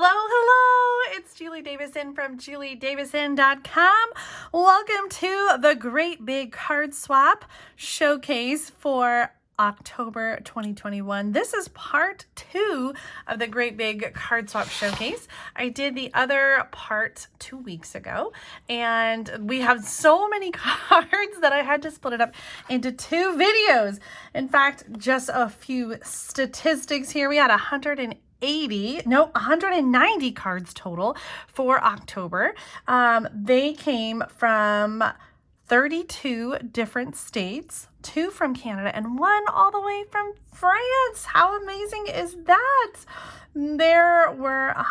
Hello, hello! It's Julie Davison from juliedavison.com. Welcome to the Great Big Card Swap Showcase for October 2021. This is part 2 of the Great Big Card Swap Showcase. I did the other part 2 weeks ago, and we have so many cards that I had to split it up into 2 videos. In fact, just a few statistics here. We had 190 cards total for October. They came from 32 different states, 2 from Canada, and 1 all the way from France. How amazing is that? There were a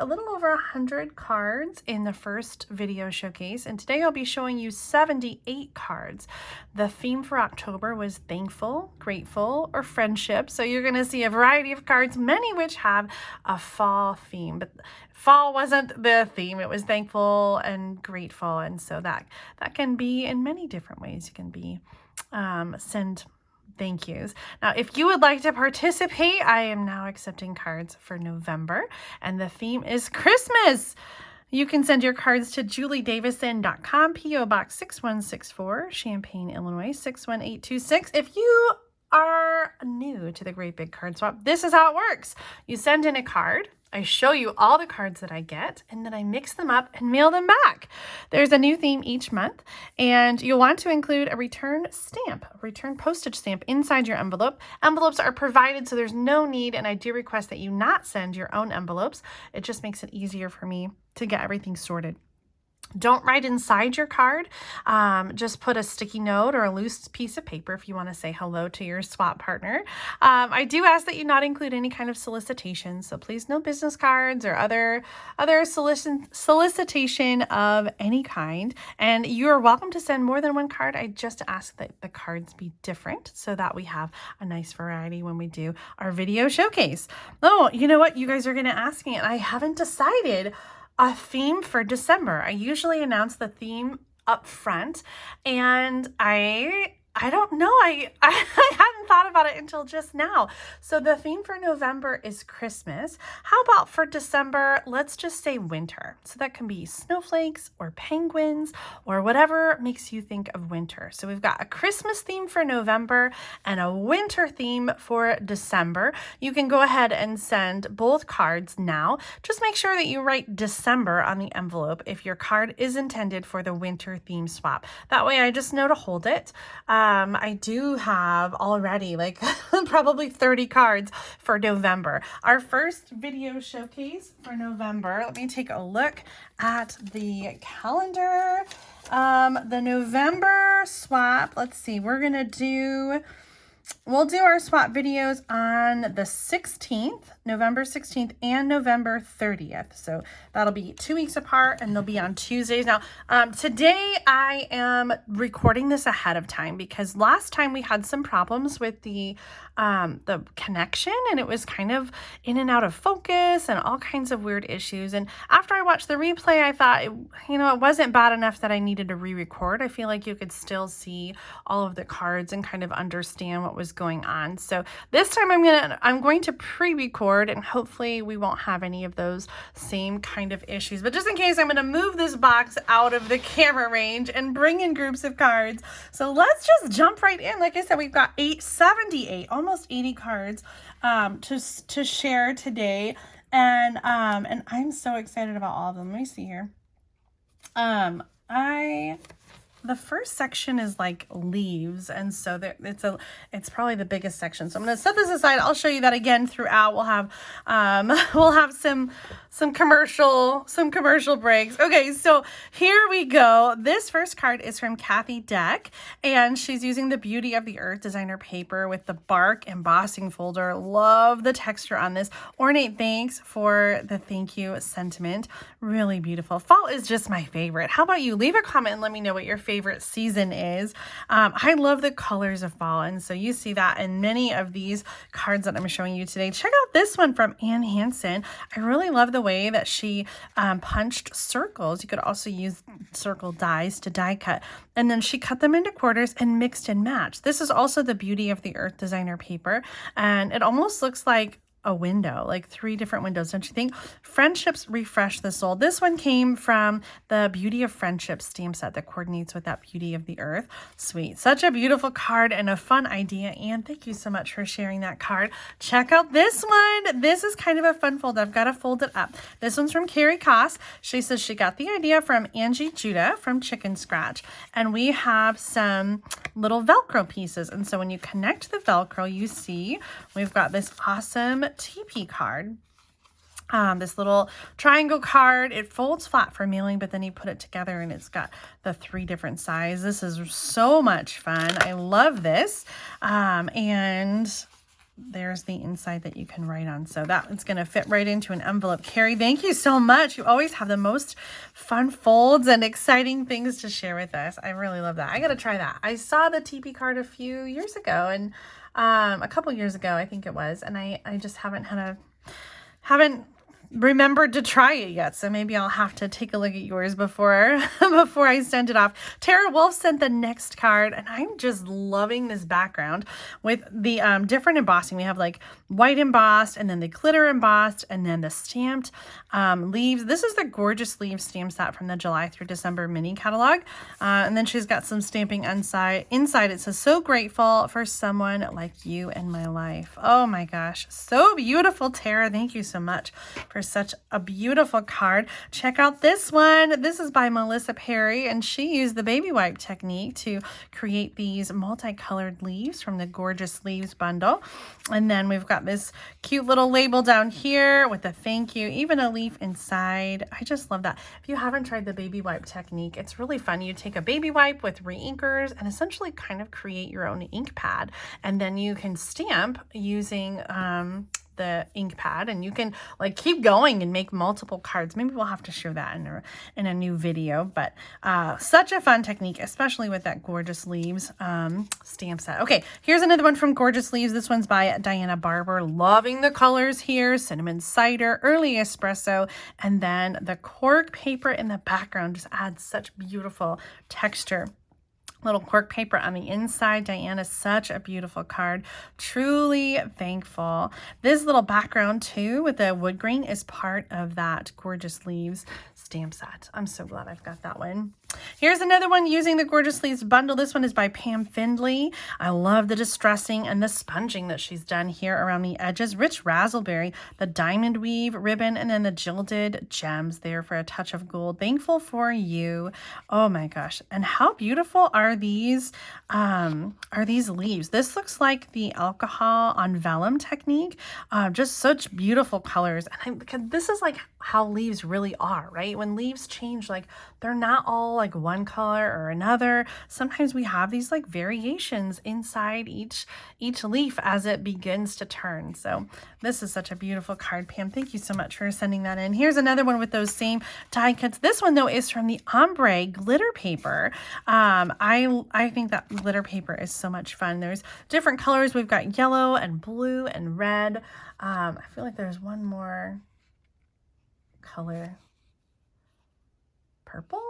little over 100 cards in the first video showcase, and today I'll be showing you 78 cards. The theme for October was thankful, grateful, or friendship. So you're going to see a variety of cards, many which have a fall theme, but fall wasn't the theme. It was thankful and grateful, and so that can be in many different ways. You can be send thank yous. Now, if you would like to participate, I am now accepting cards for November, and the theme is Christmas. You can send your cards to juliedavison.com, P.O. Box 6164, Champaign, Illinois 61826. If you are new to the Great Big Card Swap, this is how it works. You send in a card. I show you all the cards that I get, and then I mix them up and mail them back. There's a new theme each month, and you'll want to include a return stamp, a return postage stamp inside your envelope. Envelopes are provided, so there's no need, and I do request that you not send your own envelopes. It just makes it easier for me to get everything sorted. Don't write inside your card. Just put a sticky note or a loose piece of paper if you want to say hello to your swap partner. I do ask that you not include any kind of solicitation, so please no business cards or other solicitation of any kind. And you're welcome to send more than one card. I just ask that the cards be different so that we have a nice variety when we do our video showcase. Oh, you know what? You guys are going to ask me, and I haven't decided a theme for December. I usually announce the theme up front, and I don't know. I hadn't thought about it until just now. So the theme for November is Christmas. How about for December, let's just say winter. So that can be snowflakes or penguins or whatever makes you think of winter. So we've got a Christmas theme for November and a winter theme for December. You can go ahead and send both cards now. Just make sure that you write December on the envelope if your card is intended for the winter theme swap. That way I just know to hold it. I do have already like probably 30 cards for November. Our first video showcase for November, let me take a look at the calendar. The November swap, let's see, we'll do our swap videos on the 16th, November 16th and November 30th. So that'll be 2 weeks apart, and they'll be on Tuesdays. Now, today I am recording this ahead of time because last time we had some problems with the connection, and it was kind of in and out of focus and all kinds of weird issues. And after I watched the replay, I thought, it wasn't bad enough that I needed to re-record. I feel like you could still see all of the cards and kind of understand what was going on. So this time I'm going to pre-record, and hopefully we won't have any of those same kind of issues. But just in case, I'm going to move this box out of the camera range and bring in groups of cards. So let's just jump right in. Like I said, we've got 78, almost 80 cards to share today, and I'm so excited about all of them. Let me see here. The first section is like leaves, and so it's probably the biggest section. So I'm going to set this aside. I'll show you that again throughout. We'll have some commercial breaks. Okay, so here we go. This first card is from Kathy Deck, and she's using the Beauty of the Earth designer paper with the bark embossing folder. Love the texture on this. Ornate thanks for the thank you sentiment. Really beautiful. Fall is just my favorite. How about you? Leave a comment and let me know what your favorite season is. I love the colors of fall, and so you see that in many of these cards that I'm showing you today. Check out this one from Ann Hansen. I really love the way that she punched circles. You could also use circle dies to die cut, and then she cut them into quarters and mixed and matched. This is also the Beauty of the Earth designer paper, and it almost looks like a window, like 3 different windows, don't you think? Friendships refresh the soul. This one came from the Beauty of Friendship stamp set that coordinates with that Beauty of the Earth. Sweet. Such a beautiful card and a fun idea. And thank you so much for sharing that card. Check out this one. This is kind of a fun fold. I've got to fold it up. This one's from Carrie Koss. She says she got the idea from Angie Judah from Chicken Scratch. And we have some little Velcro pieces. And so when you connect the Velcro, you see we've got this awesome TP card. This little triangle card. It folds flat for mailing, but then you put it together and it's got the 3 different sizes. This is so much fun. I love this. And there's the inside that you can write on. So that is going to fit right into an envelope. Carrie, thank you so much. You always have the most fun folds and exciting things to share with us. I really love that. I got to try that. I saw the TP card a few years ago, and a couple years ago, I think it was, and I just haven't remembered to try it yet, so maybe I'll have to take a look at yours before I send it off. Tara Wolf sent the next card, and I'm just loving this background with the different embossing. We have like white embossed, and then the glitter embossed, and then the stamped leaves. This is the Gorgeous Leaves stamp set from the July through December mini catalog, and then she's got some stamping inside. It says, "So grateful for someone like you in my life." Oh my gosh, so beautiful, Tara. Thank you so much for such a beautiful card. Check out this one. This is by Melissa Perry, and she used the baby wipe technique to create these multicolored leaves from the Gorgeous Leaves bundle. And then we've got this cute little label down here with a thank you, even a leaf inside. I just love that. If you haven't tried the baby wipe technique, it's really fun. You take a baby wipe with re-inkers and essentially kind of create your own ink pad, and then you can stamp using the ink pad, and you can like keep going and make multiple cards. Maybe we'll have to show that in a new video, but such a fun technique, especially with that Gorgeous Leaves stamp set. Okay, here's another one from Gorgeous Leaves. This one's by Diana Barber. Loving the colors here. Cinnamon cider, early espresso, and then the cork paper in the background just adds such beautiful texture. Little cork paper on the inside. Diana, such a beautiful card. Truly thankful. This little background too with the wood grain is part of that Gorgeous Leaves stamp set. I'm so glad I've got that one. Here's another one using the Gorgeous Leaves bundle. This one is by Pam Findley. I love the distressing and the sponging that she's done here around the edges. Rich raspberry, the diamond weave ribbon, and then the gilded gems there for a touch of gold. Thankful for you. Oh my gosh. And how beautiful are these leaves? This looks like the alcohol on vellum technique. Just such beautiful colors. And because this is like how leaves really are, right? When leaves change, like they're not all like one color or another. Sometimes we have these like variations inside each leaf as it begins to turn. So this is such a beautiful card, Pam. Thank you so much for sending that in. Here's another one with those same die cuts. This one though is from the ombre glitter paper. I think that glitter paper is so much fun. There's different colors. We've got yellow and blue and red. I feel like there's one more color. Purple?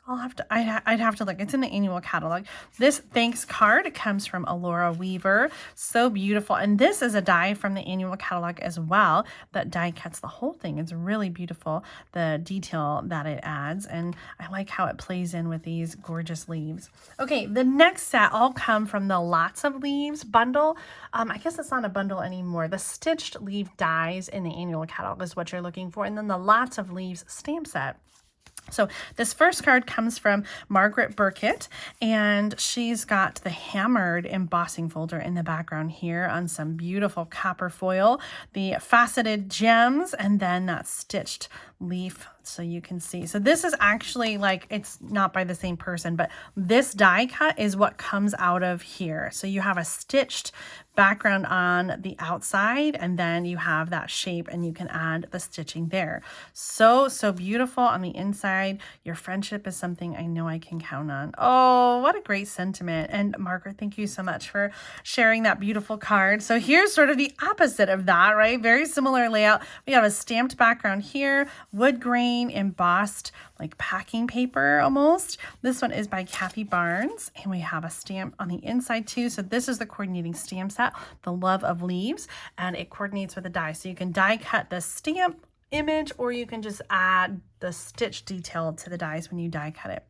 I'd have to look. It's in the annual catalog. This thanks card comes from Alora Weaver. So beautiful. And this is a die from the annual catalog as well. That die cuts the whole thing. It's really beautiful, the detail that it adds. And I like how it plays in with these gorgeous leaves. Okay, the next set all come from the Lots of Leaves bundle. I guess it's not a bundle anymore. The stitched leaf dies in the annual catalog is what you're looking for. And then the Lots of Leaves stamp set. So this first card comes from Margaret Burkett, and she's got the hammered embossing folder in the background here on some beautiful copper foil, the faceted gems, and then that stitched leaf so you can see. So this is actually like, it's not by the same person, but this die cut is what comes out of here. So you have a stitched background on the outside, and then you have that shape and you can add the stitching there. So beautiful on the inside. Your friendship is something I know I can count on. Oh, what a great sentiment. And Margaret, thank you so much for sharing that beautiful card. So here's sort of the opposite of that, right? Very similar layout. We have a stamped background here wood grain embossed like packing paper almost. This one is by Kathy Barnes, and we have a stamp on the inside too. So this is the coordinating stamp set, The Love of Leaves, and it coordinates with a die. So you can die cut the stamp image, or you can just add the stitch detail to the dies when you die cut it.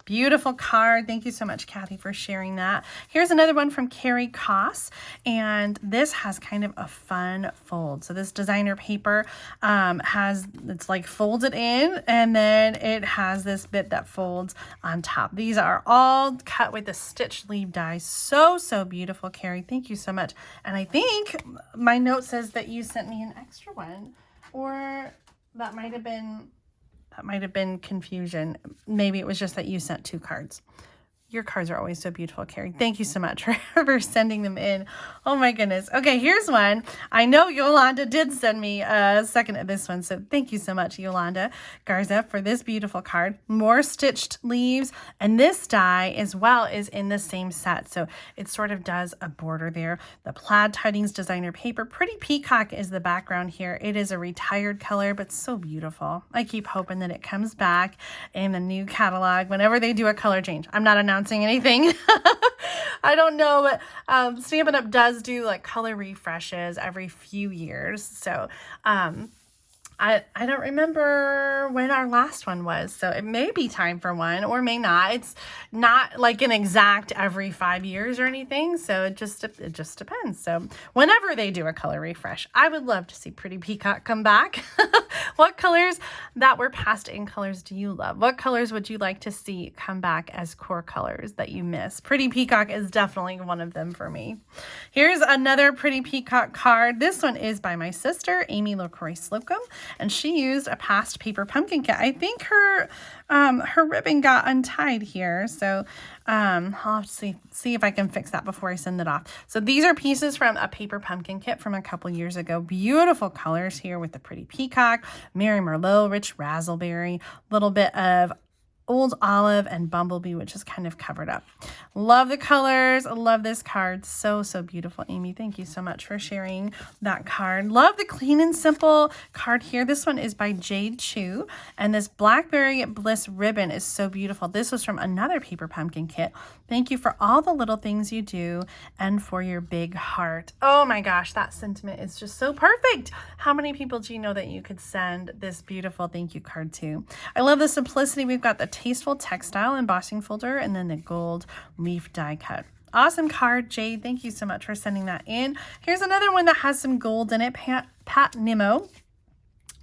Beautiful card. Thank you so much, Kathy, for sharing that. Here's another one from Carrie Koss, and this has kind of a fun fold. So this designer paper it's like folded in, and then it has this bit that folds on top. These are all cut with the stitched leaf dies. So, so beautiful, Carrie. Thank you so much. And I think my note says that you sent me an extra one, or that might have been confusion. Maybe it was just that you sent 2 cards. Your cards are always so beautiful, Carrie. Thank you so much for sending them in. Oh my goodness. Okay, here's one. I know Yolanda did send me a second of this one, so thank you so much, Yolanda Garza, for this beautiful card. More stitched leaves, and this die as well is in the same set, so it sort of does a border there. The plaid tidings designer paper. Pretty Peacock is the background here. It is a retired color, but so beautiful. I keep hoping that it comes back in the new catalog whenever they do a color change. I'm not announcing anything. I don't know, but Stampin' Up! Does do like color refreshes every few years. So I don't remember when our last one was, so it may be time for one or may not. It's not like an exact every 5 years or anything, so it just depends. So whenever they do a color refresh, I would love to see Pretty Peacock come back. What colors that were past in colors do you love? What colors would you like to see come back as core colors that you miss? Pretty Peacock is definitely one of them for me. Here's another Pretty Peacock card. This one is by my sister, Amy LaCroix Slocum, and she used a past paper pumpkin kit. I think her ribbon got untied here, so I'll have to see if I can fix that before I send it off. So these are pieces from a paper pumpkin kit from a couple years ago. Beautiful colors here with the Pretty Peacock, Mary Merlot, rich raspberry, little bit of Old Olive and Bumblebee, which is kind of covered up. Love the colors. Love this card. So, so beautiful, Amy. Thank you so much for sharing that card. Love the clean and simple card here. This one is by Jade Chu, and this Blackberry Bliss ribbon is so beautiful. This was from another paper pumpkin kit. Thank you for all the little things you do and for your big heart. Oh my gosh, that sentiment is just so perfect. How many people do you know that you could send this beautiful thank you card to? I love the simplicity. We've got the tasteful textile embossing folder and then the gold leaf die cut. Awesome card, Jade. Thank you so much for sending that in. Here's another one that has some gold in it. Pat Nimmo.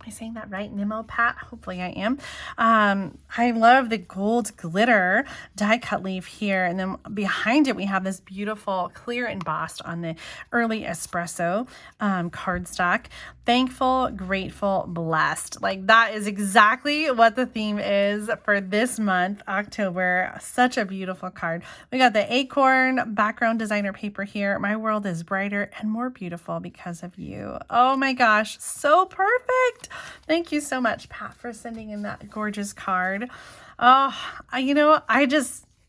Am I saying that right? Nimmo, Pat? Hopefully I am. I love the gold glitter die cut leaf here. And then behind it, we have this beautiful clear embossed on the early espresso cardstock. Thankful, grateful, blessed. Like that is exactly what the theme is for this month, October. Such a beautiful card. We got the acorn background designer paper here. My world is brighter and more beautiful because of you. Oh my gosh, so perfect. Thank you so much, Pat, for sending in that gorgeous card. Oh,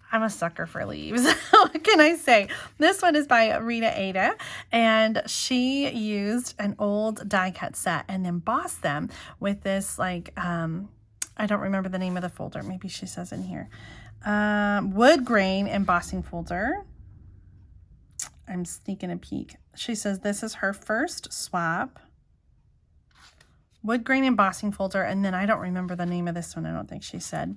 I'm a sucker for leaves. What can I say? This one is by Rita Ada, and she used an old die cut set and embossed them with this like, I don't remember the name of the folder. Maybe she says in here. Wood grain embossing folder. I'm sneaking a peek. She says this is her first swap. Wood grain embossing folder, and then I don't remember the name of this one. I don't think she said.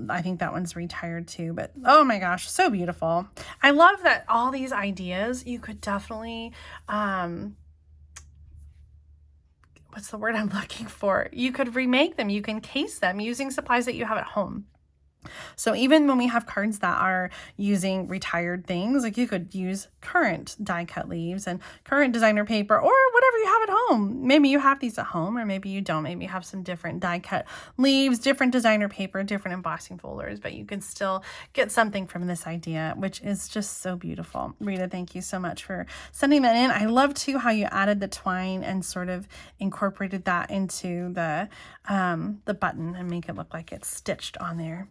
I think that one's retired too, but oh my gosh, so beautiful. I love that all these ideas, you could definitely, what's the word I'm looking for? You could remake them. You can case them using supplies that you have at home. So even when we have cards that are using retired things, like you could use current die cut leaves and current designer paper or whatever you have at home. Maybe you have these at home or maybe you don't. Maybe you have some different die cut leaves, different designer paper, different embossing folders, but you can still get something from this idea, which is just so beautiful. Rita, thank you so much for sending that in. I love too how you added the twine and sort of incorporated that into the button and make it look like it's stitched on there.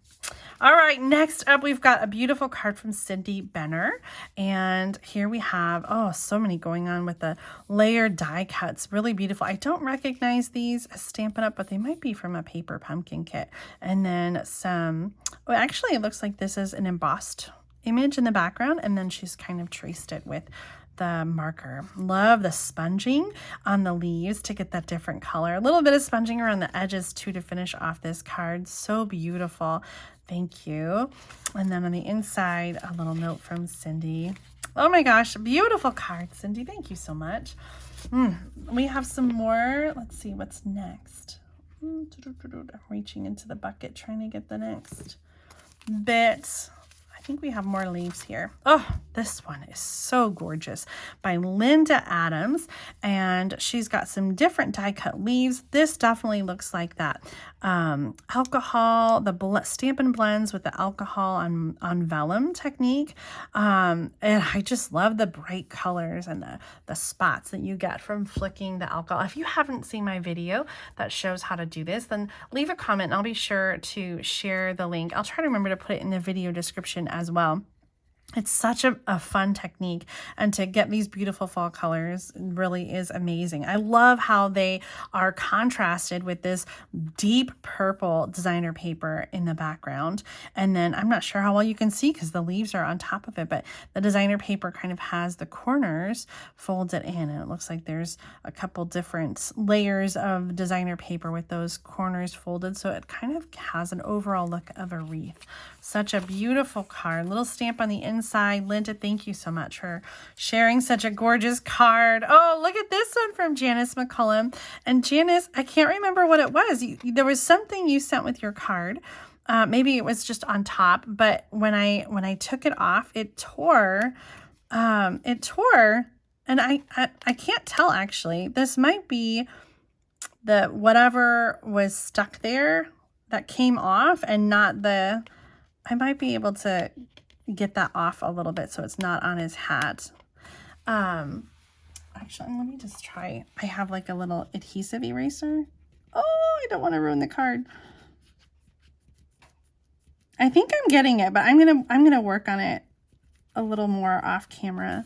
All right, next up, we've got a beautiful card from Cindy Benner. And here we have, oh, so many going on with the layered die die cuts. Really beautiful. I don't recognize these as Stampin' Up, but they might be from a paper pumpkin kit. And then some, well, actually it looks like this is an embossed image in the background, and then she's kind of traced it with the marker. Love the sponging on the leaves to get that different color. A little bit of sponging around the edges too to finish off this card. So beautiful. Thank you. And then on the inside, a little note from Cindy. Oh my gosh, beautiful card, Cindy. Thank you so much. We have some more. Let's see what's next. I'm reaching into the bucket trying to get the next bit. I think we have more leaves here. Oh, this one is so gorgeous, by Linda Adams, and she's got some different die cut leaves. This definitely looks like that alcohol, the Stampin' blends with the alcohol on vellum technique, and I just love the bright colors and the spots that you get from flicking the alcohol. If you haven't seen my video that shows how to do this, then leave a comment and I'll be sure to share the link. I'll try to remember to put it in the video description as well. It's such a fun technique, and to get these beautiful fall colors really is amazing. I love how they are contrasted with this deep purple designer paper in the background. And then I'm not sure how well you can see because the leaves are on top of it, but the designer paper kind of has the corners folded in, and it looks like there's a couple different layers of designer paper with those corners folded, so it kind of has an overall look of a wreath. Such a beautiful card. Little stamp on the inside. Linda, thank you so much for sharing such a gorgeous card. Oh, look at this one from Janice McCullum. And Janice, I can't remember what it was. There was something you sent with your card. Maybe it was just on top, but when I took it off, it tore. And I can't tell actually. This might be the whatever was stuck there that came off, and not the. I might be able to get that off a little bit so it's not on his hat. Actually, let me just try. I have like a little adhesive eraser. Oh, I don't want to ruin the card. I think I'm getting it, but I'm gonna work on it a little more off camera.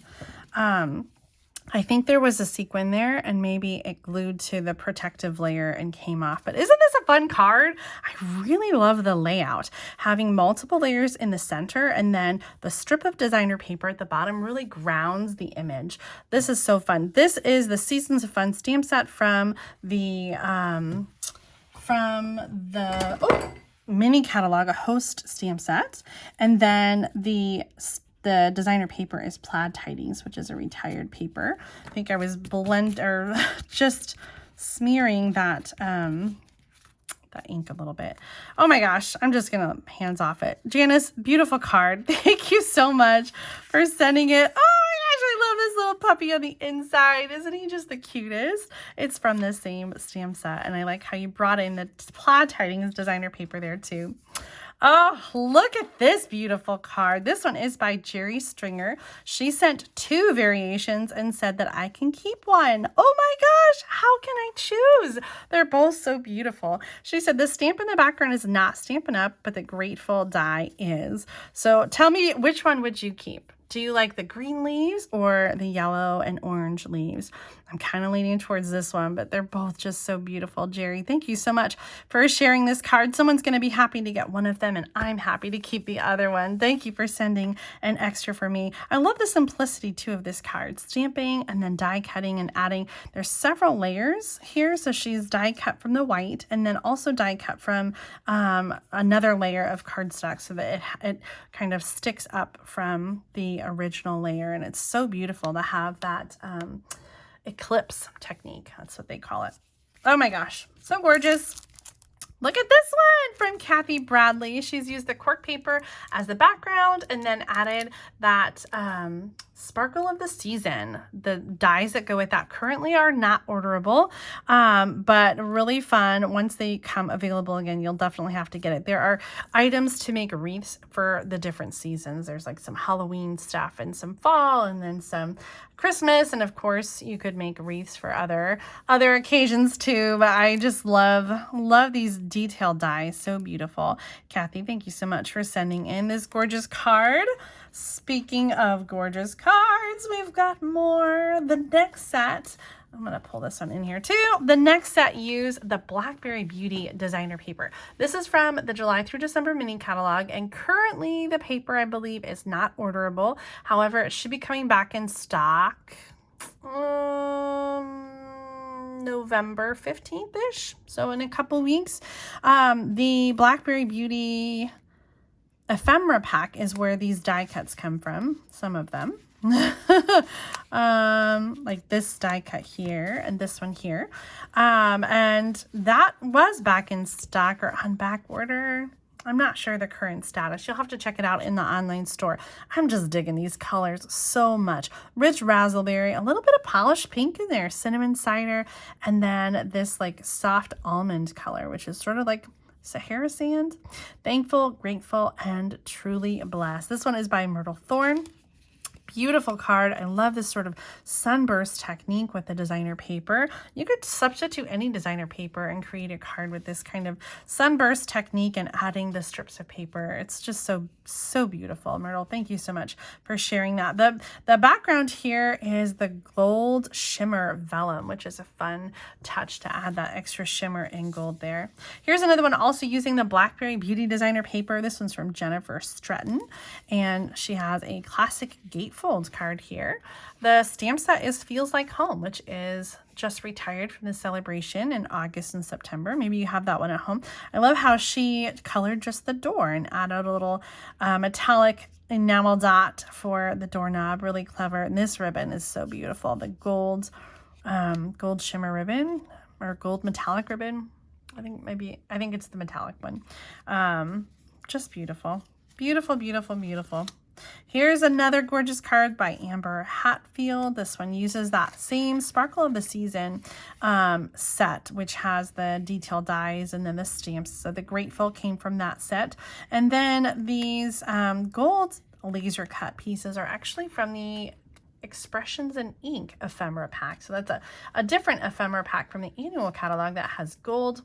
I think there was a sequin there, and maybe it glued to the protective layer and came off. But isn't this a fun card? I really love the layout. Having multiple layers in the center, and then the strip of designer paper at the bottom really grounds the image. This is so fun. This is the Seasons of Fun stamp set from the mini catalog, a host stamp set. And then the designer paper is Plaid Tidings, which is a retired paper. I think I was just smearing that ink a little bit. Oh my gosh, I'm just gonna hands off it. Janice, beautiful card. Thank you so much for sending it. Oh my gosh, I love this little puppy on the inside. Isn't he just the cutest? It's from the same stamp set, and I like how you brought in the Plaid Tidings designer paper there too. Oh, look at this beautiful card. This one is by Jerry Stringer. She sent 2 variations and said that I can keep one. Oh my gosh, how can I choose? They're both so beautiful. She said the stamp in the background is not Stampin' Up, but the Grateful die is. So tell me, which one would you keep? Do you like the green leaves or the yellow and orange leaves? I'm kind of leaning towards this one, but they're both just so beautiful. Jerry, thank you so much for sharing this card. Someone's going to be happy to get one of them, and I'm happy to keep the other one. Thank you for sending an extra for me. I love the simplicity, too, of this card. Stamping and then die cutting and adding. There's several layers here. So she's die cut from the white and then also die cut from another layer of cardstock so that it kind of sticks up from the original layer. And it's so beautiful to have that eclipse technique. That's what they call it. Oh my gosh, so gorgeous. Look at this one from Kathy Bradley. She's used the cork paper as the background and then added that Sparkle of the Season. The dies that go with that currently are not orderable, but really fun. Once they come available again, you'll definitely have to get it. There are items to make wreaths for the different seasons. There's like some Halloween stuff and some fall and then some Christmas, and of course you could make wreaths for other occasions too. But I just love these detailed dies. So beautiful. Kathy, thank you so much for sending in this gorgeous card. Speaking of gorgeous cards, we've got more. The next set I'm going to pull this one in here too. The next set used the Blackberry Beauty designer paper. This is from the July through December mini catalog, and currently the paper, I believe, is not orderable. However, it should be coming back in stock November 15th-ish, so in a couple weeks. The Blackberry Beauty ephemera pack is where these die cuts come from, some of them. Like this die cut here and this one here. And that was back in stock or on back order. I'm not sure the current status. You'll have to check it out in the online store. I'm just digging these colors so much. Rich raspberry, a little bit of polished pink in there, cinnamon cider, and then this like soft almond color, which is sort of like Sahara sand. Thankful, grateful, and truly blessed. This one is by Myrtle Thorn. Beautiful card. I love this sort of sunburst technique with the designer paper. You could substitute any designer paper and create a card with this kind of sunburst technique and adding the strips of paper. It's just so beautiful. Myrtle, thank you so much for sharing that. The background here is the gold shimmer vellum, which is a fun touch to add that extra shimmer in gold there. Here's another one also using the Blackberry Beauty designer paper. This one's from Jennifer Stretton, and she has a classic gatefold card here. The stamp set is Feels Like Home, which is just retired from the celebration in August and September. Maybe you have that one at home. I love how she colored just the door and added a little metallic enamel dot for the doorknob. Really clever. And this ribbon is so beautiful. The gold shimmer ribbon, or gold metallic ribbon. I think it's the metallic one. Just beautiful. Beautiful, beautiful, beautiful. Here's another gorgeous card by Amber Hatfield. This one uses that same Sparkle of the Season set, which has the detail dies and then the stamps. So the Grateful came from that set. And then these gold laser cut pieces are actually from the Expressions in Ink ephemera pack. So that's a different ephemera pack from the annual catalog that has gold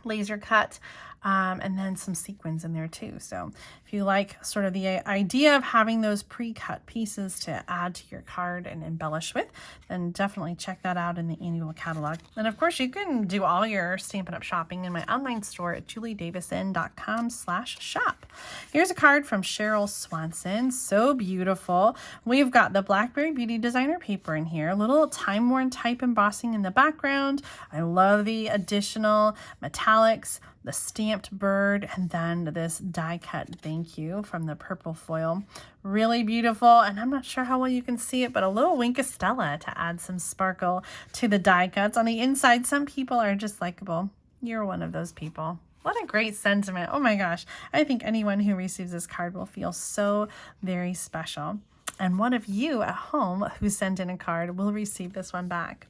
laser cut and then some sequins in there too. So if you like sort of the idea of having those pre-cut pieces to add to your card and embellish with, then definitely check that out in the annual catalog. And of course, you can do all your Stampin' Up! Shopping in my online store at juliedavison.com/shop. Here's a card from Cheryl Swanson. So beautiful. We've got the Blackberry Beauty designer paper in here, a little time-worn type embossing in the background. I love the additional metallics, the stamped bird, and then this die cut thank you from the purple foil. Really beautiful, and I'm not sure how well you can see it, but a little wink of Stella to add some sparkle to the die cuts. On the inside, some people are just likable. You're one of those people. What a great sentiment. Oh my gosh. I think anyone who receives this card will feel so very special. And one of you at home who sent in a card will receive this one back.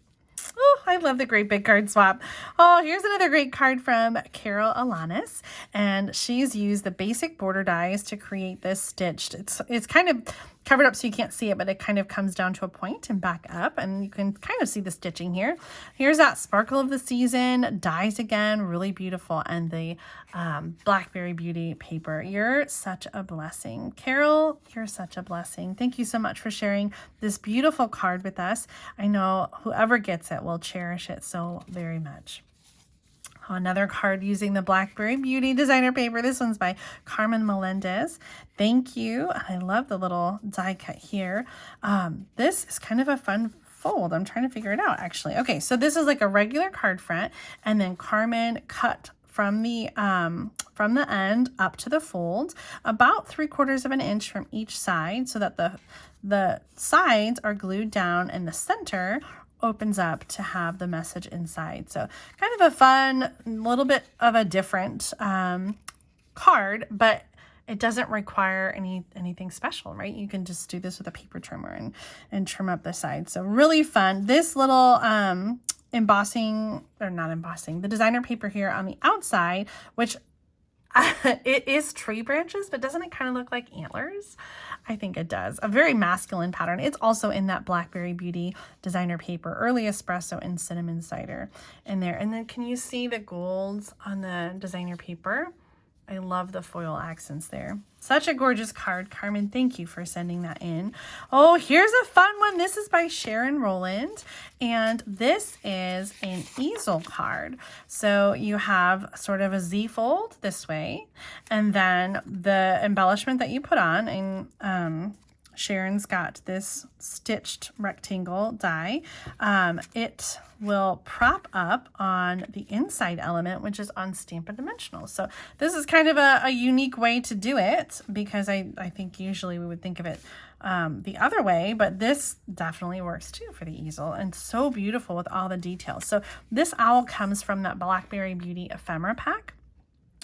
Oh, I love the Great Big Card Swap. Oh, here's another great card from Carol Alanis, and she's used the basic border dies to create this stitched. It's kind of covered up so you can't see it, but it kind of comes down to a point and back up, and you can kind of see the stitching here. Here's that Sparkle of the Season, dies again, really beautiful, and the Blackberry Beauty paper. You're such a blessing. Carol, you're such a blessing. Thank you so much for sharing this beautiful card with us. I know whoever gets it will cherish it so very much. Another card using the Blackberry Beauty designer paper. This one's by Carmen Melendez. Thank you. I love the little die cut here. This is kind of a fun fold. I'm trying to figure it out actually. Okay, so this is like a regular card front, and then Carmen cut from the end up to the fold about 3/4 of an inch from each side, so that the sides are glued down and the center opens up to have the message inside. So kind of a fun, little bit of a different card, but it doesn't require anything special, right? You can just do this with a paper trimmer and trim up the sides. So really fun. This little embossing, or not embossing, the designer paper here on the outside, which it is tree branches, but doesn't it kind of look like antlers? I think it does. A very masculine pattern. It's also in that Blackberry Beauty designer paper, early espresso and cinnamon cider in there. And then can you see the golds on the designer paper? I love the foil accents there. Such a gorgeous card. Carmen, thank you for sending that in. Oh, here's a fun one. This is by Sharon Rowland, and this is an easel card. So you have sort of a Z fold this way, and then the embellishment that you put on, and Sharon's got this stitched rectangle die. It will prop up on the inside element, which is on Stampin' Dimensional. So this is kind of a unique way to do it, because I think usually we would think of it the other way, but this definitely works too for the easel, and so beautiful with all the details. So this owl comes from that Blackberry Beauty ephemera pack.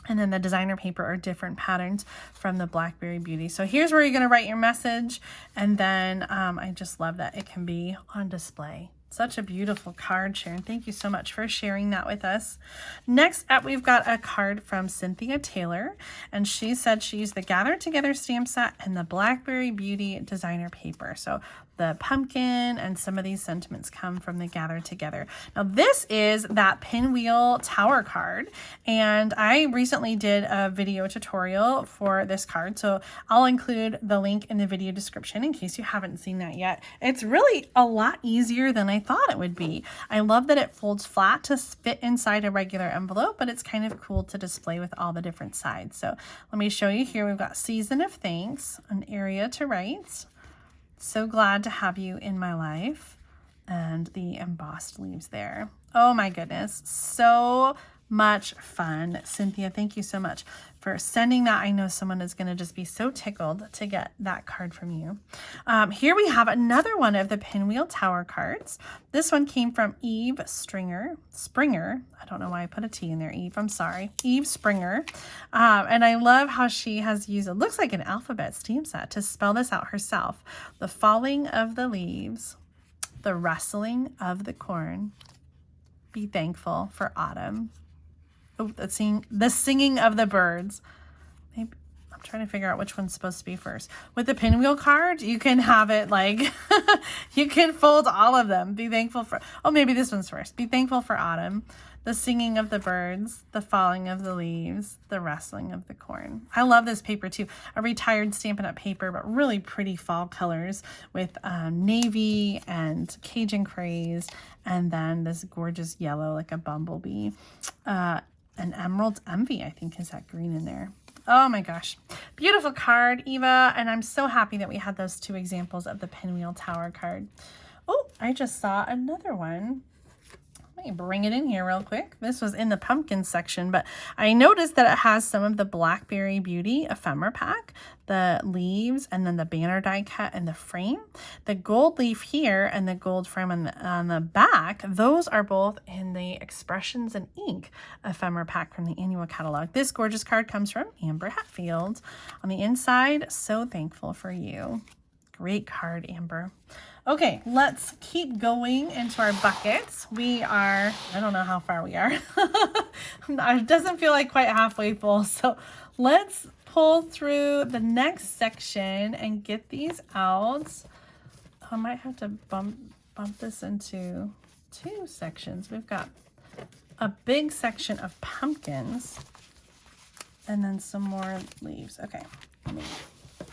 And then the designer paper are different patterns from the Blackberry Beauty. So here's where you're going to write your message. And then I just love that it can be on display. Such a beautiful card, Sharon. Thank you so much for sharing that with us. Next up, we've got a card from Cynthia Taylor. And she said she used the Gather Together stamp set and the Blackberry Beauty designer paper. So the pumpkin and some of these sentiments come from the Gather Together. Now this is that Pinwheel tower card, and I recently did a video tutorial for this card, so I'll include the link in the video description in case you haven't seen that yet. It's really a lot easier than I thought it would be. I love that it folds flat to fit inside a regular envelope, but it's kind of cool to display with all the different sides. So let me show you here. We've got Season of Thanks, an area to write. So glad to have you in my life, and the embossed leaves there. Oh my goodness, so much fun. Cynthia, thank you so much for sending that. I know someone is going to just be so tickled to get that card from you. Here we have another one of the Pinwheel Tower cards. This one came from Eve Springer. I don't know why I put a T in there, Eve. I'm sorry. Eve Springer. And I love how she has used, it looks like an alphabet stamp set, to spell this out herself. The falling of the leaves, the rustling of the corn, be thankful for autumn. Oh, the singing of the birds. Maybe I'm trying to figure out which one's supposed to be first. With the Pinwheel card, you can have it like, you can fold all of them. Be thankful for, oh, maybe this one's first. Be thankful for autumn, the singing of the birds, the falling of the leaves, the rustling of the corn. I love this paper too. A retired Stampin' Up! Paper, but really pretty fall colors with navy and Cajun craze, and then this gorgeous yellow like a bumblebee. An Emerald Envy, I think, is that green in there. Oh my gosh. Beautiful card, Eva. And I'm so happy that we had those two examples of the Pinwheel Tower card. Oh, I just saw another one. Let me bring it in here real quick. This was in the pumpkin section, but I noticed that it has some of the Blackberry Beauty ephemera pack, the leaves, and then the banner die cut and the frame. The gold leaf here and the gold frame on the back, those are both in the Expressions in Ink ephemera pack from the annual catalog. This gorgeous card comes from Amber Hatfield. On the inside, so thankful for you. Great card, Amber. Okay, let's keep going into our buckets. We are, I don't know how far we are. It doesn't feel like quite halfway full. So let's pull through the next section and get these out. I might have to bump this into two sections. We've got a big section of pumpkins and then some more leaves. Okay, let me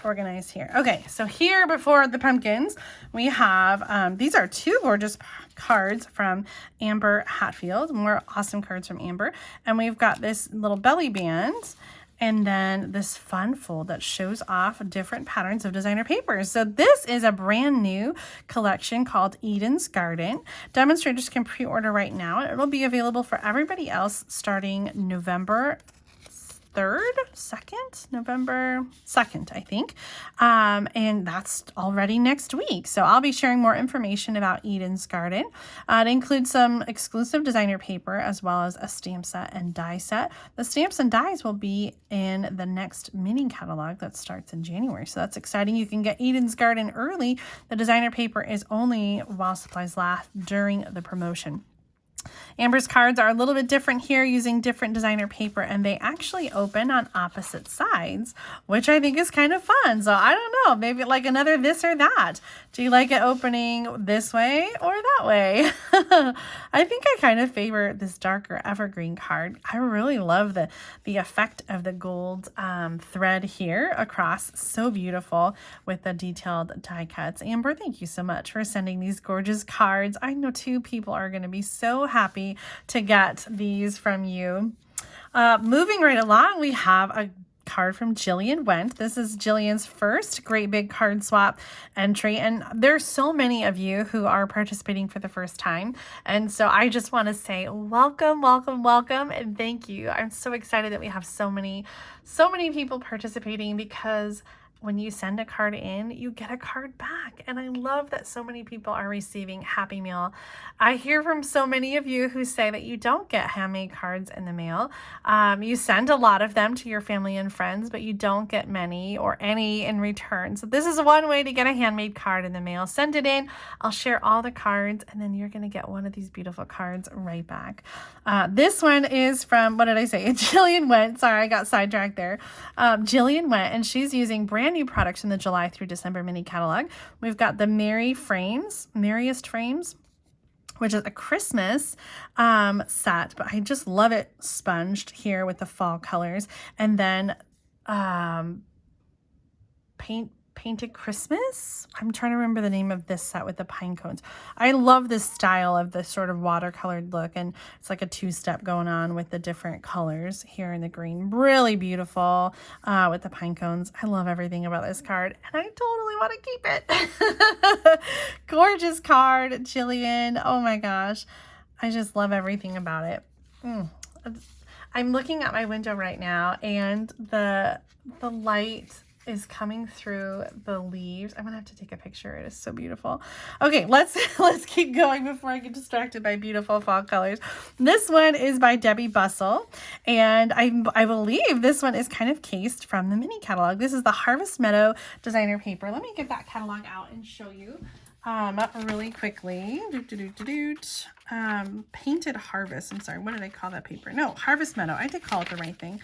organize here. Okay, so here before the pumpkins, we have, these are two gorgeous cards from Amber Hatfield, more awesome cards from Amber. And we've got this little belly band, and then this fun fold that shows off different patterns of designer papers. So this is a brand new collection called Eden's Garden. Demonstrators can pre-order right now. It will be available for everybody else starting November 2nd, I think. And that's already next week. So I'll be sharing more information about Eden's Garden. It includes some exclusive designer paper as well as a stamp set and die set. The stamps and dies will be in the next mini catalog that starts in January. So that's exciting. You can get Eden's Garden early. The designer paper is only while supplies last during the promotion. Amber's cards are a little bit different here using different designer paper, and they actually open on opposite sides, which I think is kind of fun. So I don't know, maybe like another this or that. Do you like it opening this way or that way? I think I kind of favor this darker evergreen card. I really love the effect of the gold thread here across. So beautiful with the detailed die cuts. Amber, thank you so much for sending these gorgeous cards. I know 2 people are going to be so happy to get these from you. Moving right along, we have a card from Jillian Went. This is Jillian's first Great Big Card Swap entry, and there's so many of you who are participating for the first time, and so I just want to say welcome, welcome, welcome, and thank you. I'm so excited that we have so many people participating, because when you send a card in, you get a card back. And I love that so many people are receiving Happy Mail. I hear from so many of you who say that you don't get handmade cards in the mail. You send a lot of them to your family and friends, but you don't get many or any in return. So this is one way to get a handmade card in the mail. Send it in. I'll share all the cards, and then you're going to get one of these beautiful cards right back. This one is from, what did I say? Jillian Went. Sorry, I got sidetracked there. Jillian Went, and she's using brand new products from the July through December mini catalog. We've got the Merriest Frames, which is a Christmas set, but I just love it sponged here with the fall colors. And then Painted Christmas. I'm trying to remember the name of this set with the pine cones. I love this style of the sort of watercolored look, and it's like a 2-step going on with the different colors here in the green. Really beautiful with the pine cones. I love everything about this card, and I totally want to keep it. Gorgeous card, Jillian. Oh my gosh. I just love everything about it. I'm looking at my window right now, and the light is coming through the leaves. I'm gonna have to take a picture. It is so beautiful. Okay, let's keep going before I get distracted by beautiful fall colors. This one is by Debbie Bustle, and I believe this one is kind of cased from the mini catalog. This is the Harvest Meadow designer paper. Let me get that catalog out and show you really quickly. Painted Harvest. I'm sorry, what did I call that paper? No, Harvest Meadow. I did call it the right thing.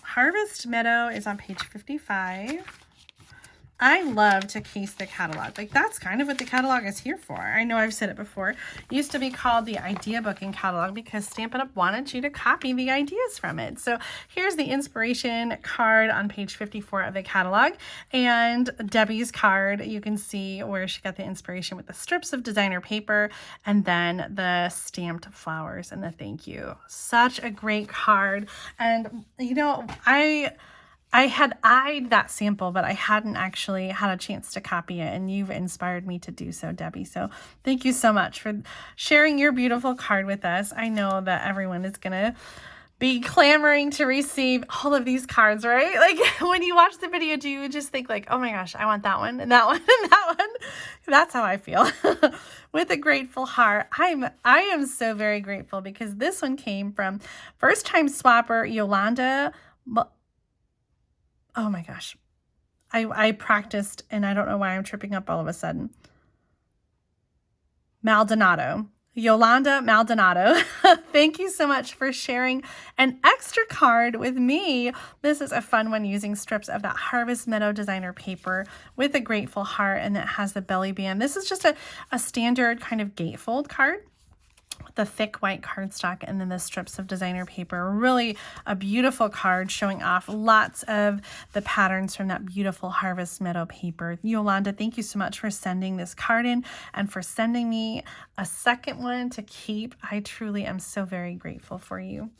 Harvest Meadow is on page 55. I love to case the catalog. Like, that's kind of what the catalog is here for. I know I've said it before. It used to be called the idea booking catalog because Stampin' Up! Wanted you to copy the ideas from it. So here's the inspiration card on page 54 of the catalog. And Debbie's card, you can see where she got the inspiration with the strips of designer paper and then the stamped flowers and the thank you. Such a great card. And, you know, I had eyed that sample, but I hadn't actually had a chance to copy it, and you've inspired me to do so, Debbie. So thank you so much for sharing your beautiful card with us. I know that everyone is going to be clamoring to receive all of these cards, right? Like, when you watch the video, do you just think like, oh my gosh, I want that one and that one and that one? That's how I feel. With a grateful heart. I am so very grateful because this one came from first-time swapper Yolanda. Oh my gosh. I practiced, and I don't know why I'm tripping up all of a sudden. Maldonado. Yolanda Maldonado. Thank you so much for sharing an extra card with me. This is a fun one using strips of that Harvest Meadow designer paper with a grateful heart, and it has the belly band. This is just a standard kind of gatefold card. The thick white cardstock and then the strips of designer paper. Really a beautiful card showing off lots of the patterns from that beautiful Harvest Meadow paper. Yolanda, thank you so much for sending this card in and for sending me a second one to keep. I truly am so very grateful for you.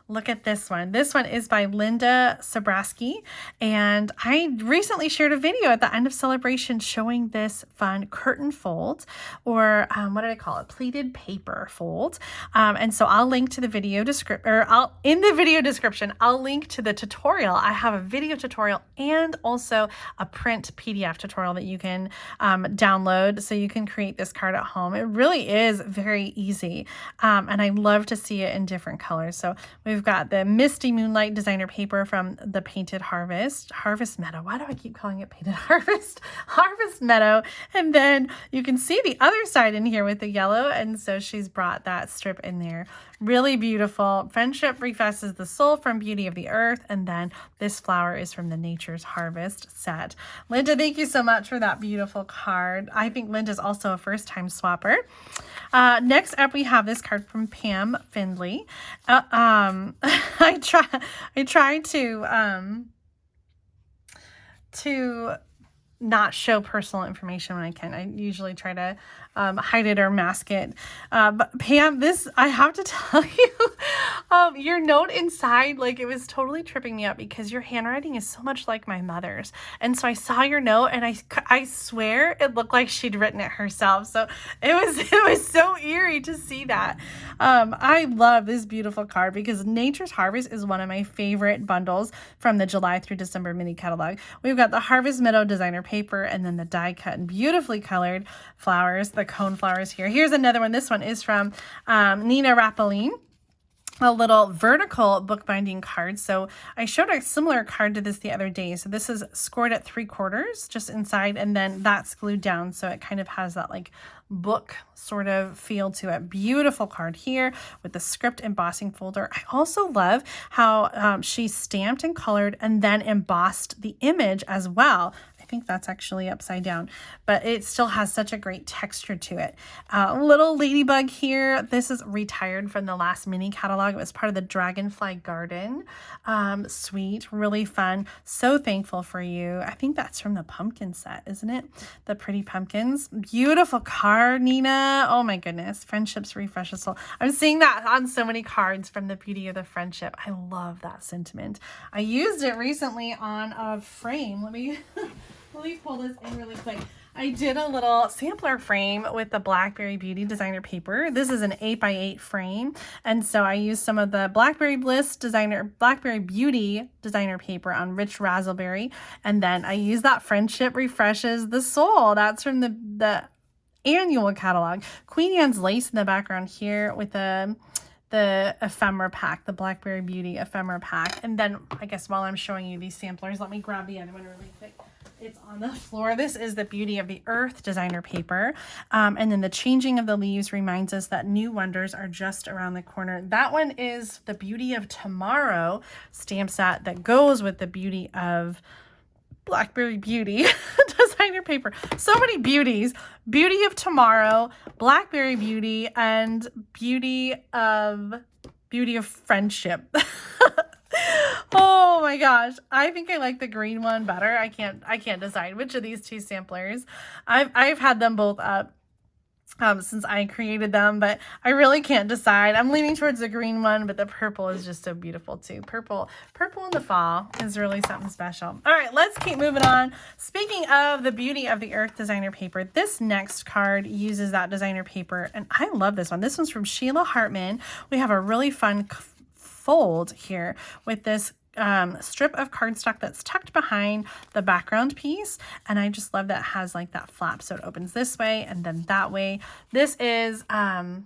Look at this one. This one is by Linda Sobraski, and I recently shared a video at the end of celebration showing this fun curtain fold, or what did I call it? Pleated paper fold. And so I'll link to the video description, or in the video description, I'll link to the tutorial. I have a video tutorial and also a print PDF tutorial that you can download so you can create this card at home. It really is very easy, and I love to see it in different colors. So we've We've got the Misty Moonlight designer paper from the Painted Harvest Meadow. Why do I keep calling it Painted Harvest? Harvest Meadow. And then you can see the other side in here with the yellow. And so she's brought that strip in there. Really beautiful. Friendship refreshes the soul from Beauty of the Earth. And then this flower is from the Nature's Harvest set. Linda, thank you so much for that beautiful card. I think Linda's also a first-time swapper. Next up, we have this card from Pam Findley. I try to not show personal information when I can. I usually try to hide it or mask it. But Pam, this, I have to tell you, your note inside, like, it was totally tripping me up because your handwriting is so much like my mother's. And so I saw your note and I swear it looked like she'd written it herself. So it was so eerie to see that. I love this beautiful card because Nature's Harvest is one of my favorite bundles from the July through December mini catalog. We've got the Harvest Meadow designer paper and then the die cut and beautifully colored flowers, the cone flowers here. Here's another one. This one is from Nina Rappeline. A little vertical bookbinding card. So I showed a similar card to this the other day. So this is scored at 3/4 just inside, and then that's glued down. So it kind of has that like book sort of feel to it. Beautiful card here with the script embossing folder. I also love how she stamped and colored and then embossed the image as well. I think that's actually upside down, but it still has such a great texture to it. Little ladybug here. This is retired from the last mini catalog. It was part of the Dragonfly Garden. Sweet, really fun. So thankful for you. I think that's from the pumpkin set, isn't it? The pretty pumpkins. Beautiful card, Nina. Oh my goodness. Friendships refresh the soul. I'm seeing that on so many cards from the Beauty of the Friendship. I love that sentiment. I used it recently on a frame. Let me pull this in really quick. I did a little sampler frame with the Blackberry Beauty designer paper. This is an 8x8 frame. And so I used some of the Blackberry Beauty designer paper on rich raspberry. And then I used that Friendship Refreshes the Soul. That's from the annual catalog. Queen Anne's lace in the background here with the ephemera pack, the Blackberry Beauty ephemera pack. And then I guess while I'm showing you these samplers, let me grab the other one really quick. It's on the floor. This is the Beauty of the Earth designer paper. And then the changing of the leaves reminds us that new wonders are just around the corner. That one is the Beauty of Tomorrow stamp set that goes with the Beauty of Blackberry Beauty designer paper. So many beauties. Beauty of Tomorrow, Blackberry Beauty, and Beauty of Friendship. Oh my gosh. I think I like the green one better. I can't decide which of these two samplers. I've had them both up since I created them, but I really can't decide. I'm leaning towards the green one, but the purple is just so beautiful too. Purple in the fall is really something special. All right, let's keep moving on. Speaking of the Beauty of the Earth designer paper, this next card uses that designer paper, and I love this one. This one's from Sheila Hartman. We have a really fun fold here with this strip of cardstock that's tucked behind the background piece, and I just love that it has like that flap, so it opens this way and then that way. This is Well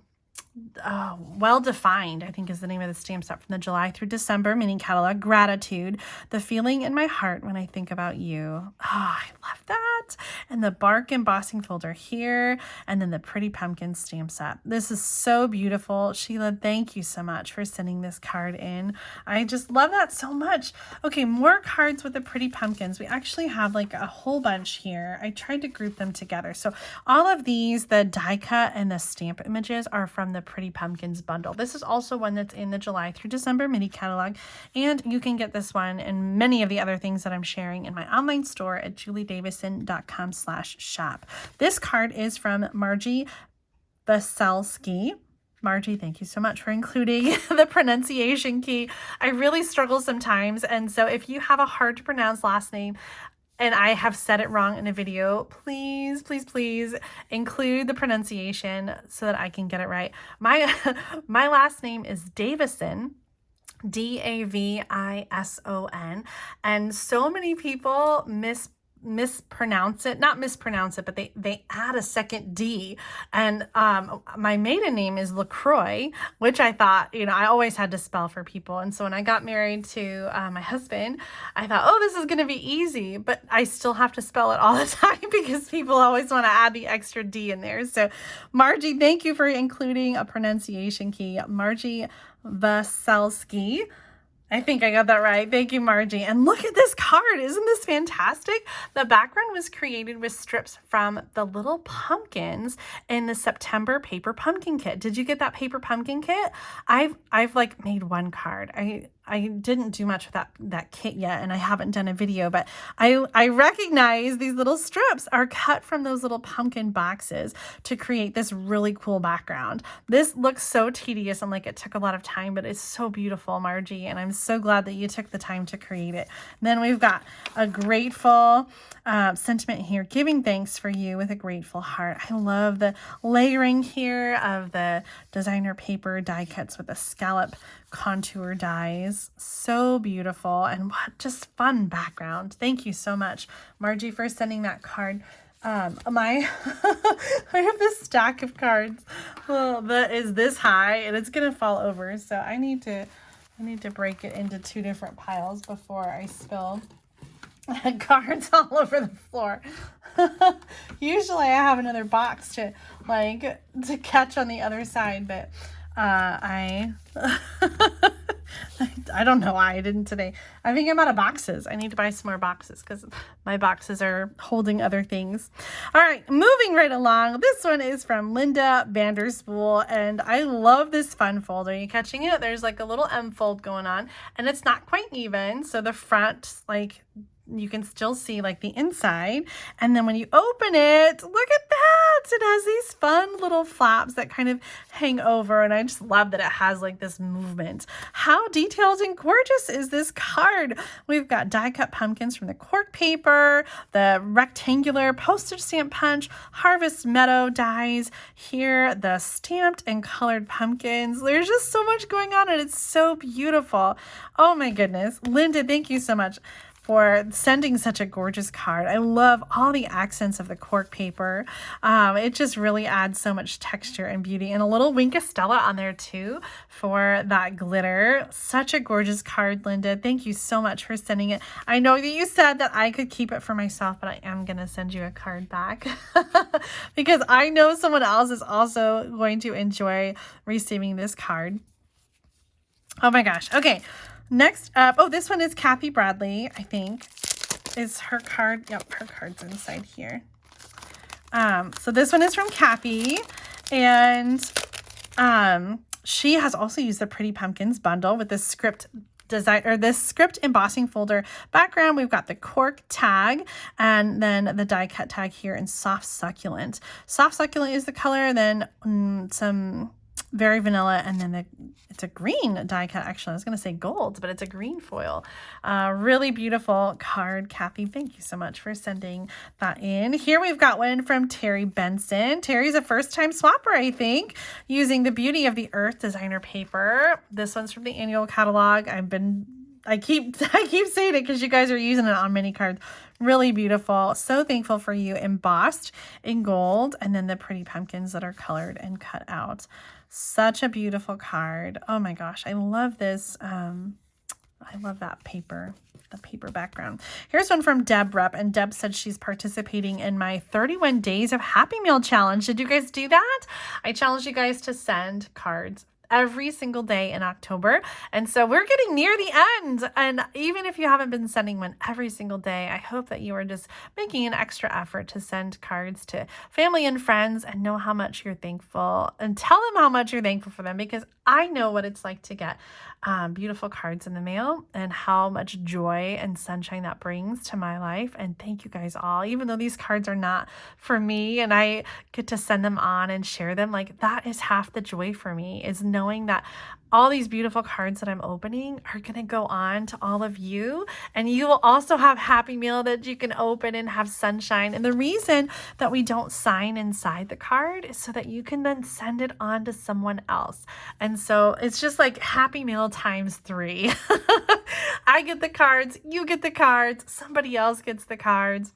Defined, I think is the name of the stamp set from the July through December mini catalog. Gratitude, the feeling in my heart when I think about you. Oh, I love that. And the bark embossing folder here, and then the pretty pumpkin stamp set. This is so beautiful. Sheila, thank you so much for sending this card in. I just love that so much. Okay, more cards with the pretty pumpkins. We actually have like a whole bunch here. I tried to group them together. So all of these, the die cut and the stamp images, are from the Pretty Pumpkins bundle. This is also one that's in the July through December mini catalog, and you can get this one and many of the other things that I'm sharing in my online store at juliedavison.com/shop. This card is from Margie Baselski. Margie, thank you so much for including the pronunciation key. I really struggle sometimes, and so if you have a hard to pronounce last name and I have said it wrong in a video, please, please, please include the pronunciation so that I can get it right. My last name is Davison, Davison, and so many people mispronounce it, not mispronounce it, but they add a second D. And my maiden name is LaCroix, which I thought, you know, I always had to spell for people. And so when I got married to my husband, I thought, oh, this is going to be easy, but I still have to spell it all the time because people always want to add the extra D in there. So Margie, thank you for including a pronunciation key. Margie Vaselski. I think I got that right. Thank you, Margie. And look at this card. Isn't this fantastic? The background was created with strips from the little pumpkins in the September paper pumpkin kit. Did you get that paper pumpkin kit? I've like made one card. I didn't do much with that kit yet, and I haven't done a video, but I recognize these little strips are cut from those little pumpkin boxes to create this really cool background. This looks so tedious and like it took a lot of time, but it's so beautiful, Margie, and I'm so glad that you took the time to create it. And then we've got a grateful sentiment here, giving thanks for you with a grateful heart. I love the layering here of the designer paper die cuts with the scallop contour dies. So beautiful, and what just fun background. Thank you so much, Margie, for sending that card. I have this stack of cards that is this high, and it's gonna fall over, so I need to break it into two different piles before I spill cards all over the floor. Usually I have another box to catch on the other side, but I don't know why I didn't today. I think I'm out of boxes. I need to buy some more boxes because my boxes are holding other things. All right, moving right along. This one is from Linda Vanderspool, and I love this fun fold. Are you catching it? There's like a little M fold going on, and it's not quite even. So the front, like, you can still see like the inside, and then when you open it, look at that, it has these fun little flaps that kind of hang over, and I just love that it has like this movement. How detailed and gorgeous is this card? We've got die cut pumpkins from the cork paper, the rectangular postage stamp punch, harvest meadow dies here, the stamped and colored pumpkins. There's just so much going on, and it's so beautiful. Oh my goodness, Linda, thank you so much for sending such a gorgeous card. I love all the accents of the cork paper. It just really adds so much texture and beauty, and a little Wink of Stella on there too for that glitter. Such a gorgeous card, Linda. Thank you so much for sending it. I know that you said that I could keep it for myself, but I am gonna send you a card back because I know someone else is also going to enjoy receiving this card. Oh my gosh. Okay. Next up, oh, this one is Kathy Bradley, I think, is her card. Yep, her card's inside here. So this one is from Kathy, and she has also used the Pretty Pumpkins bundle with this script design, or this script embossing folder background. We've got the cork tag, and then the die cut tag here in Soft Succulent. Soft Succulent is the color, then some very vanilla, and then it's a green die cut. Actually, I was going to say gold, but it's a green foil. Really beautiful card, Kathy. Thank you so much for sending that in. Here we've got one from Terry Benson. Terry's a first-time swapper, I think, using the Beauty of the Earth designer paper. This one's from the annual catalog. I keep saying it because you guys are using it on many cards. Really beautiful. So thankful for you. Embossed in gold, and then the pretty pumpkins that are colored and cut out. Such a beautiful card. Oh my gosh, I love this. I love that paper, the paper background. Here's one from Deb Rupp, and Deb said she's participating in my 31 Days of Happy Meal challenge. Did you guys do that? I challenge you guys to send cards every single day in October. And so we're getting near the end. And even if you haven't been sending one every single day, I hope that you are just making an extra effort to send cards to family and friends and know how much you're thankful, and tell them how much you're thankful for them, because I know what it's like to get beautiful cards in the mail and how much joy and sunshine that brings to my life. And thank you guys all, even though these cards are not for me and I get to send them on and share them, like that is half the joy for me, is knowing that all these beautiful cards that I'm opening are going to go on to all of you, and you will also have Happy Meal that you can open and have sunshine. And the reason that we don't sign inside the card is so that you can then send it on to someone else. And so it's just like Happy Meal times 3. I get the cards, you get the cards, somebody else gets the cards.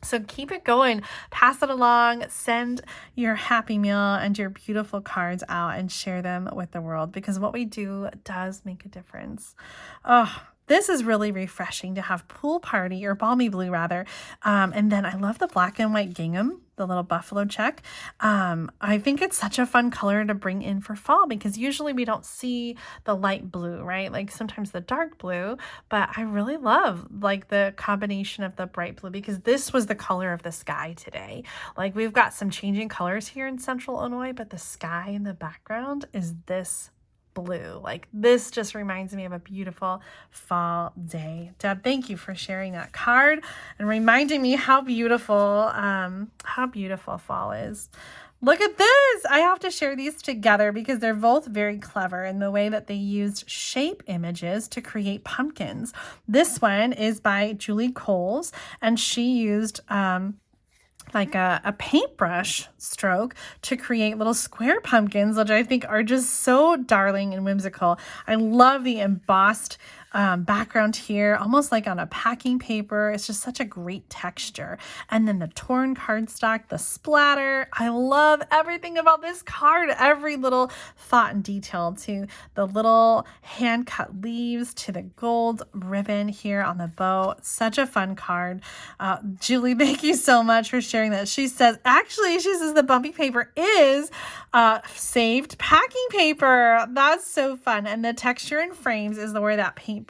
So keep it going, pass it along, send your happy meal and your beautiful cards out and share them with the world, because what we do does make a difference. Oh, this is really refreshing to have Pool Party, or Balmy Blue rather. And then I love the black and white gingham, the little buffalo check. I think it's such a fun color to bring in for fall, because usually we don't see the light blue, right? Like sometimes the dark blue, but I really love like the combination of the bright blue, because this was the color of the sky today. Like we've got some changing colors here in central Illinois, but the sky in the background is this blue. Like this just reminds me of a beautiful fall day. Deb, thank you for sharing that card and reminding me how beautiful fall is. Look at this. I have to share these together because they're both very clever in the way that they used shape images to create pumpkins. This one is by Julie Coles, and she used like a paintbrush stroke to create little square pumpkins, which I think are just so darling and whimsical. I love the embossed background here, almost like on a packing paper. It's just such a great texture. And then the torn cardstock, the splatter. I love everything about this card, every little thought and detail, to the little hand cut leaves, to the gold ribbon here on the bow. Such a fun card. Julie, thank you so much for sharing that. She says the bumpy paper is saved packing paper. That's so fun. And the texture and frames is where that paintbrush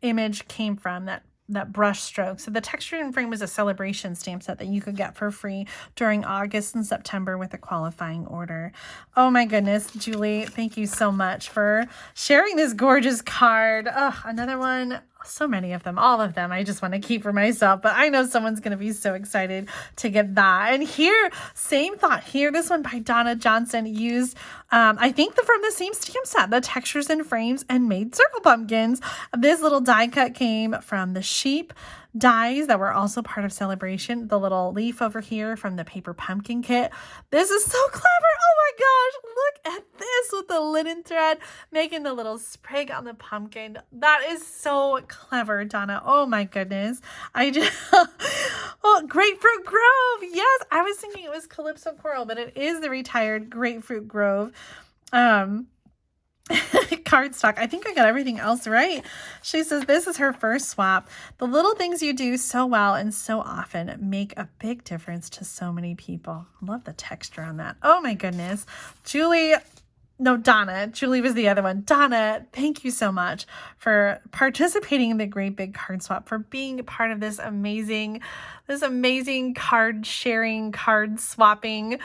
image came from, that brush stroke. So the texture and frame was a celebration stamp set that you could get for free during August and September with a qualifying order. Oh my goodness, Julie, thank you so much for sharing this gorgeous card. Oh, another one. So many of them, all of them, I just want to keep for myself, but I know someone's going to be so excited to get that. And here, same thought here. This one by Donna Johnson used, I think from the same stamp set, the textures and frames, and made circle pumpkins. This little die cut came from the sheep dies that were also part of Celebration. The little leaf over here from the paper pumpkin kit. This is so clever. Oh my gosh, look at this with the linen thread making the little sprig on the pumpkin. That is so clever, Donna. Oh my goodness. Grapefruit Grove. Yes, I was thinking it was Calypso Coral, but it is the retired Grapefruit Grove cardstock. I think I got everything else right. She says this is her first swap. The little things you do so well and so often make a big difference to so many people. Love the texture on that. Oh my goodness. Donna. Julie was the other one. Donna, thank you so much for participating in the Great Big Card Swap, for being part of this amazing card sharing, card swapping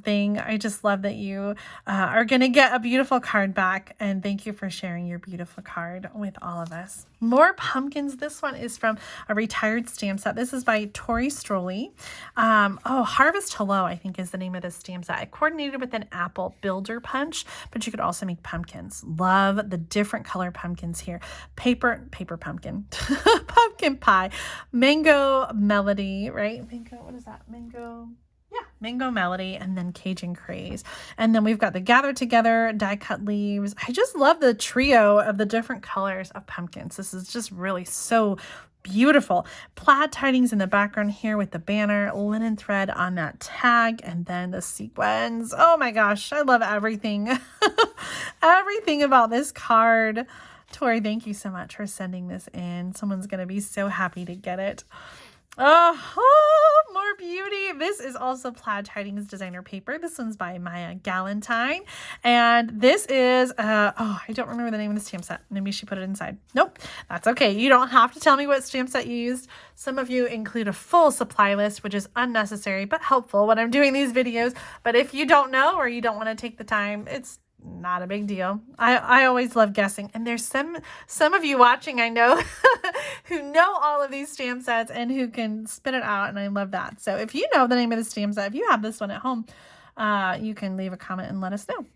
thing. I just love that you are going to get a beautiful card back, and thank you for sharing your beautiful card with all of us. More pumpkins. This one is from a retired stamp set. This is by Tori Stroley. Harvest Hello, I think is the name of this stamp set. I coordinated with an apple builder punch, but you could also make pumpkins. Love the different color pumpkins here. Paper pumpkin, pumpkin pie, mango melody, right? Mango, what is that? Mango Melody, and then Cajun Craze. And then we've got the Gather Together die cut leaves. I just love the trio of the different colors of pumpkins. This is just really so beautiful. Plaid tidings in the background here with the banner, linen thread on that tag, and then the sequins. Oh my gosh, I love everything. Everything about this card. Tori, thank you so much for sending this in. Someone's going to be so happy to get it. Oh, more beauty. This is also Plaid Tidings designer paper. This one's by Maya Galentine. And this is, I don't remember the name of the stamp set. Maybe she put it inside. Nope, that's okay. You don't have to tell me what stamp set you used. Some of you include a full supply list, which is unnecessary but helpful when I'm doing these videos. But if you don't know, or you don't want to take the time, it's not a big deal. I always love guessing. And there's some of you watching, I know, who know all of these stamp sets and who can spit it out. And I love that. So if you know the name of the stamp set, if you have this one at home, you can leave a comment and let us know.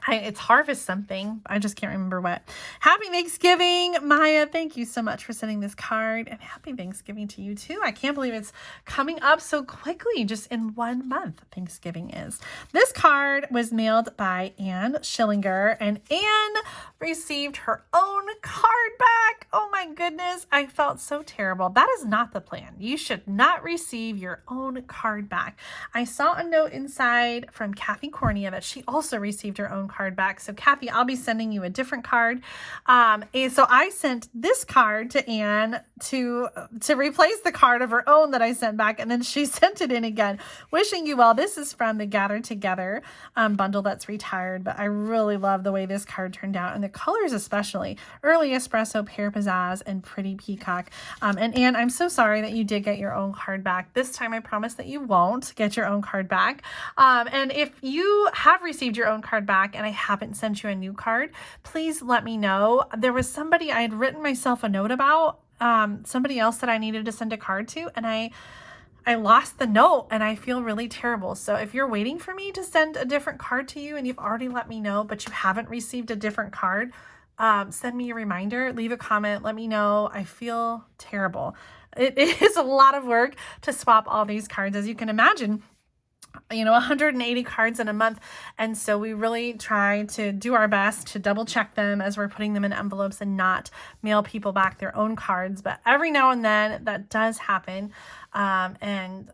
It's harvest something. I just can't remember what. Happy Thanksgiving, Maya. Thank you so much for sending this card. And happy Thanksgiving to you too. I can't believe it's coming up so quickly, just in 1 month Thanksgiving is. This card was mailed by Anne Schillinger, and Anne received her own card back. Oh my goodness. I felt so terrible. That is not the plan. You should not receive your own card back. I saw a note inside from Kathy Cornea that she also received her own card back. So Kathy, I'll be sending you a different card. And so I sent this card to Anne to replace the card of her own that I sent back. And then she sent it in again. Wishing you well. This is from the Gather Together bundle that's retired, but I really love the way this card turned out, and the colors especially. Early Espresso, Pear Pizzazz, and Pretty Peacock. And Anne, I'm so sorry that you did get your own card back. This time I promise that you won't get your own card back. And if you have received your own card back and I haven't sent you a new card, please let me know. There was somebody I had written myself a note about, somebody else that I needed to send a card to, and I lost the note and I feel really terrible. So if you're waiting for me to send a different card to you and you've already let me know, but you haven't received a different card, send me a reminder, leave a comment, let me know. I feel terrible. It is a lot of work to swap all these cards, as you can imagine. 180 cards in a month. And so we really try to do our best to double check them as we're putting them in envelopes and not mail people back their own cards. But every now and then that does happen. I'm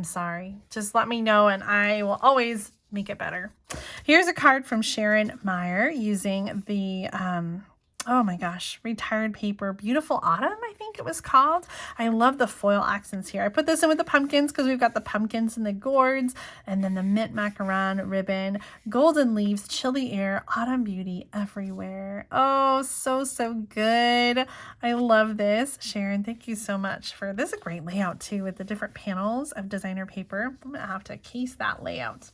sorry. Just let me know and I will always make it better. Here's a card from Sharon Meyer using the, oh my gosh, retired paper, Beautiful Autumn, I think it was called. I love the foil accents here. I put this in with the pumpkins because we've got the pumpkins and the gourds, and then the mint macaron ribbon, golden leaves, chilly air, autumn beauty everywhere. Oh, so good. I love this. Sharon, thank you so much for this. Is a great layout too with the different panels of designer paper. I'm gonna have to case that layout.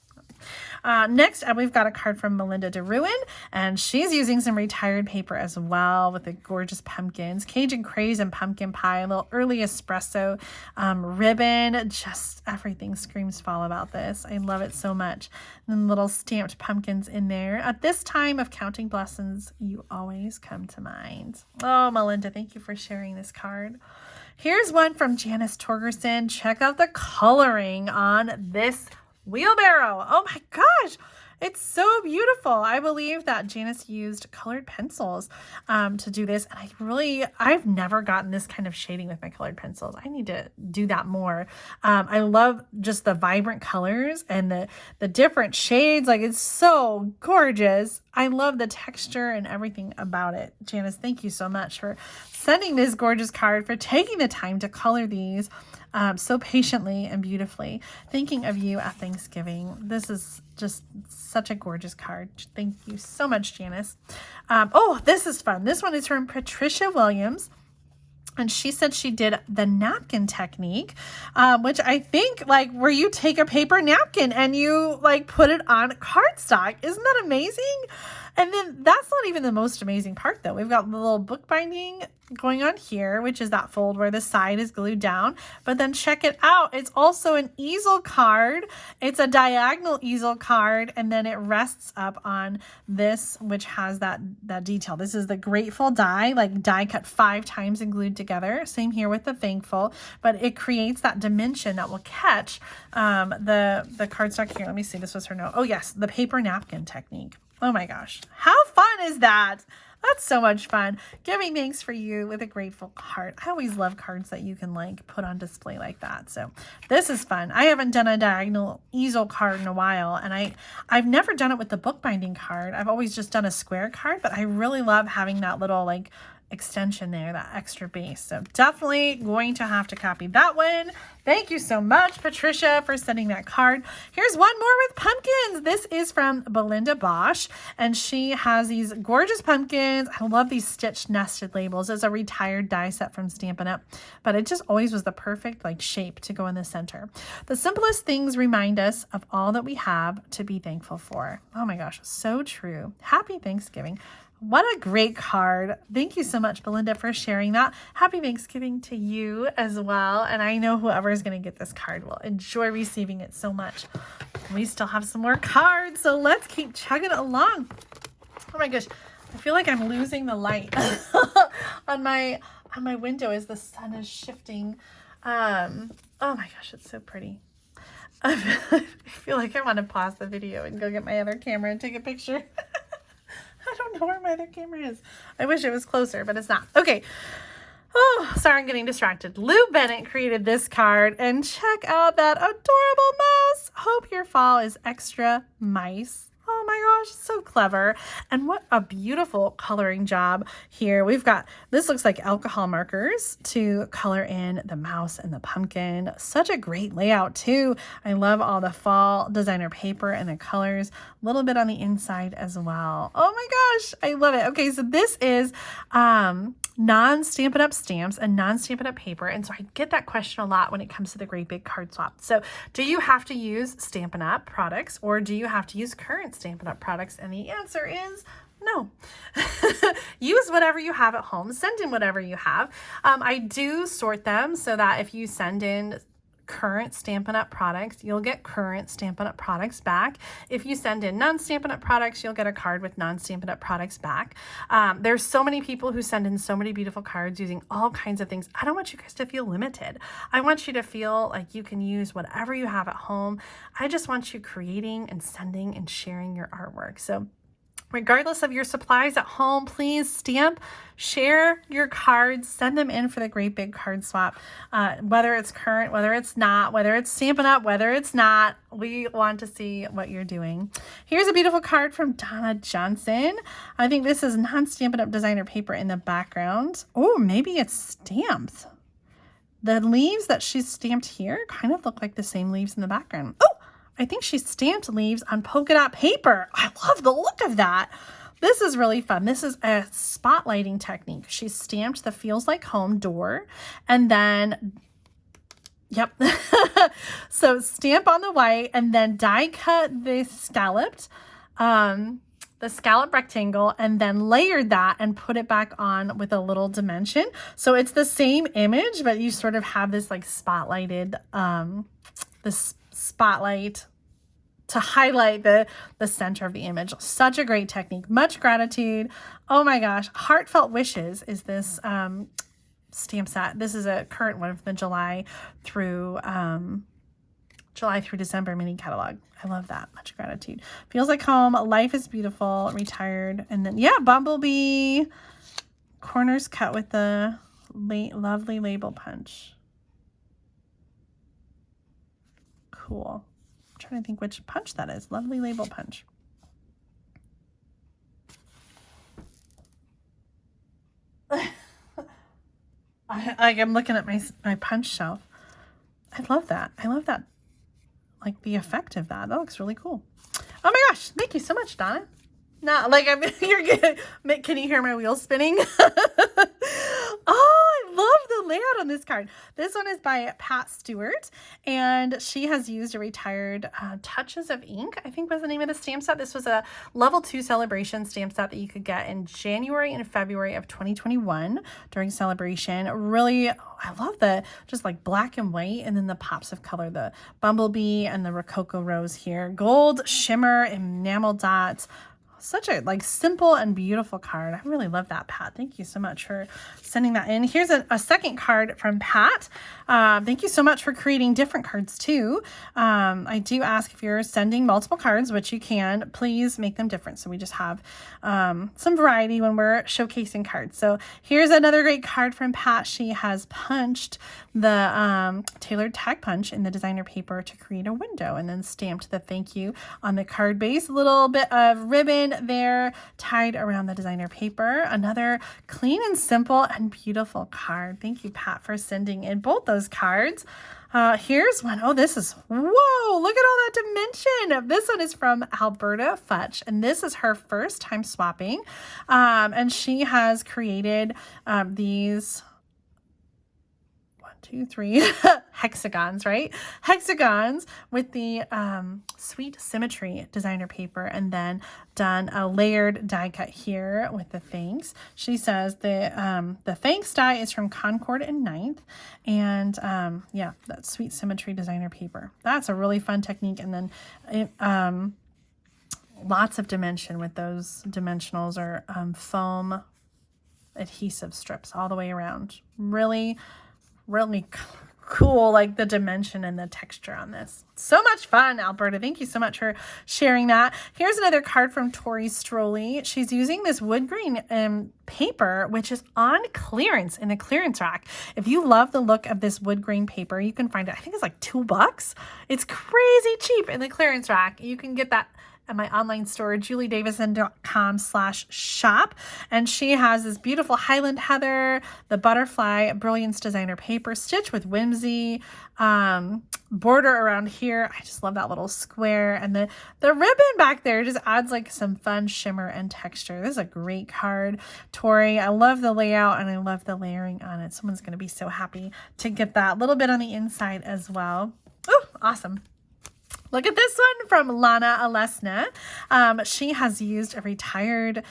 Next up, we've got a card from Melinda DeRuin, and she's using some retired paper as well with the gorgeous pumpkins, Cajun Craze and pumpkin pie, a little early espresso ribbon. Just everything screams fall about this. I love it so much. And then little stamped pumpkins in there. At this time of counting blessings, you always come to mind. Oh, Melinda, thank you for sharing this card. Here's one from Janice Torgerson. Check out the coloring on this wheelbarrow. Oh my gosh, it's so beautiful. I believe that Janice used colored pencils to do this, and I've never gotten this kind of shading with my colored pencils. I need to do that more. I love just the vibrant colors and the different shades. Like, it's so gorgeous. I love the texture and everything about it. Janice, thank you so much for sending this gorgeous card, for taking the time to color these so patiently and beautifully. Thinking of you at Thanksgiving. This is just such a gorgeous card. Thank you so much, Janice. Oh, this is fun. This one is from Patricia Williams. And she said she did the napkin technique, which I think, like, where you take a paper napkin and you like put it on cardstock. Isn't that amazing? And then that's not even the most amazing part, though. We've got the little bookbinding going on here, which is that fold where the side is glued down. But then check it out. It's also an easel card. It's a diagonal easel card, and then it rests up on this, which has that detail. This is the grateful die, like die cut 5 times and glued together. Same here with the thankful, but it creates that dimension that will catch the cardstock here. Let me see. This was her note. Oh yes, the paper napkin technique. Oh my gosh. How fun is that? That's so much fun. Giving thanks for you with a grateful heart. I always love cards that you can like put on display like that. So this is fun. I haven't done a diagonal easel card in a while, and I've never done it with the bookbinding card. I've always just done a square card, but I really love having that little like extension there, that extra base. So definitely going to have to copy that one. Thank you so much, Patricia, for sending that card. Here's one more with pumpkins. This is from Belinda Bosch, and she has these gorgeous pumpkins. I love these stitched nested labels. It's a retired die set from Stampin' Up, but it just always was the perfect like shape to go in the center. The simplest things remind us of all that we have to be thankful for. Oh my gosh, so true. Happy Thanksgiving. What a great card. Thank you so much, Belinda, for sharing that. Happy Thanksgiving to you as well. And I know whoever is going to get this card will enjoy receiving it so much. We still have some more cards, so let's keep chugging along. Oh my gosh, I feel like I'm losing the light on my window as the sun is shifting. Oh my gosh, it's so pretty. I feel like I want to pause the video and go get my other camera and take a picture. I don't know where my other camera is. I wish it was closer, but it's not. Okay. Oh, sorry, I'm getting distracted. Lou Bennett created this card, and check out that adorable mouse. Hope your fall is extra mice. Oh my gosh, so clever. And what a beautiful coloring job here. We've got, this looks like alcohol markers to color in the mouse and the pumpkin. Such a great layout too. I love all the fall designer paper and the colors. A little bit on the inside as well. Oh my gosh, I love it. Okay, so this is non-Stampin' Up! Stamps and non-Stampin' Up! Paper. And so I get that question a lot when it comes to the Great Big Card Swap. So do you have to use Stampin' Up! Products, or do you have to use current Stampin' Up! Products? And the answer is no. Use whatever you have at home. Send in whatever you have. I do sort them so that if you send in current Stampin' Up! Products, you'll get current Stampin' Up! Products back. If you send in non-Stampin' Up! Products, you'll get a card with non-Stampin' Up! Products back. There's so many people who send in so many beautiful cards using all kinds of things. I don't want you guys to feel limited. I want you to feel like you can use whatever you have at home. I just want you creating and sending and sharing your artwork. So regardless of your supplies at home, please stamp, share your cards, send them in for the Great Big Card Swap. Whether it's current, whether it's not, whether it's Stampin' Up!, whether it's not, we want to see what you're doing. Here's a beautiful card from Donna Johnson. I think this is non-Stampin' Up! Designer paper in the background. Oh, maybe it's stamped. The leaves that she's stamped here kind of look like the same leaves in the background. Oh! I think she stamped leaves on polka dot paper. I love the look of that. This is really fun. This is a spotlighting technique. She stamped the Feels Like Home door, and then, yep. So stamp on the white and then die cut the scalloped rectangle, and then layered that and put it back on with a little dimension. So it's the same image, but you sort of have this like spotlighted, this spotlight to highlight the center of the image. Such a great technique. Much gratitude. Oh my gosh. Heartfelt Wishes is this stamp set. This is a current one from the July through December mini catalog. I love that. Much gratitude. Feels Like Home. Life is Beautiful. Retired. And then, yeah, Bumblebee. Corners cut with the lovely label punch. Cool. I'm trying to think which punch that is. Lovely label punch. I'm looking at my punch shelf. I love that. I love that. Like the effect of that. That looks really cool. Oh my gosh. Thank you so much, Donna. Not like you're good. Can you hear my wheels spinning? Oh, I love the layout on this card. This one is by Pat Stewart, and she has used a retired Touches of Ink, I think was the name of the stamp set. This was a level 2 celebration stamp set that you could get in January and February of 2021 during celebration. Really, I love the just like black and white, and then the pops of color, the bumblebee and the rococo rose here. Gold, shimmer, enamel dots. Such a like simple and beautiful card. I really love that, Pat. Thank you so much for sending that in. Here's a second card from Pat. Thank you so much for creating different cards too. I do ask if you're sending multiple cards, which you can, please make them different. So we just have some variety when we're showcasing cards. So here's another great card from Pat. She has punched the tailored tag punch in the designer paper to create a window, and then stamped the thank you on the card base. A little bit of ribbon there tied around the designer paper. Another clean and simple and beautiful card. Thank you, Pat, for sending in both those cards. Here's one. Oh, this is, whoa, look at all that dimension. This one is from Alberta Futch, and this is her first time swapping. And she has created these 2, 3 hexagons, right? Hexagons with the Sweet Symmetry designer paper, and then done a layered die cut here with the thanks. She says the thanks die is from Concord and Ninth, and yeah, that Sweet Symmetry designer paper. That's a really fun technique. And then it, lots of dimension with those dimensionals or foam adhesive strips all the way around. Really, really cool, like the dimension and the texture on this. So much fun, Alberta. Thank you so much for sharing that. Here's another card from Tori Stroley. She's using this wood grain paper, which is on clearance in the clearance rack. If you love the look of this wood grain paper, you can find it. I think it's like $2. It's crazy cheap in the clearance rack. You can get that at my online store, juliedavison.com/shop. And she has this beautiful Highland Heather, the Butterfly Brilliance designer paper stitch with whimsy, border around here. I just love that little square. And the ribbon back there just adds like some fun shimmer and texture. This is a great card, Tori. I love the layout and I love the layering on it. Someone's going to be so happy to get that little bit on the inside as well. Oh, awesome. Look at this one from Lana Alesna. She has used a retired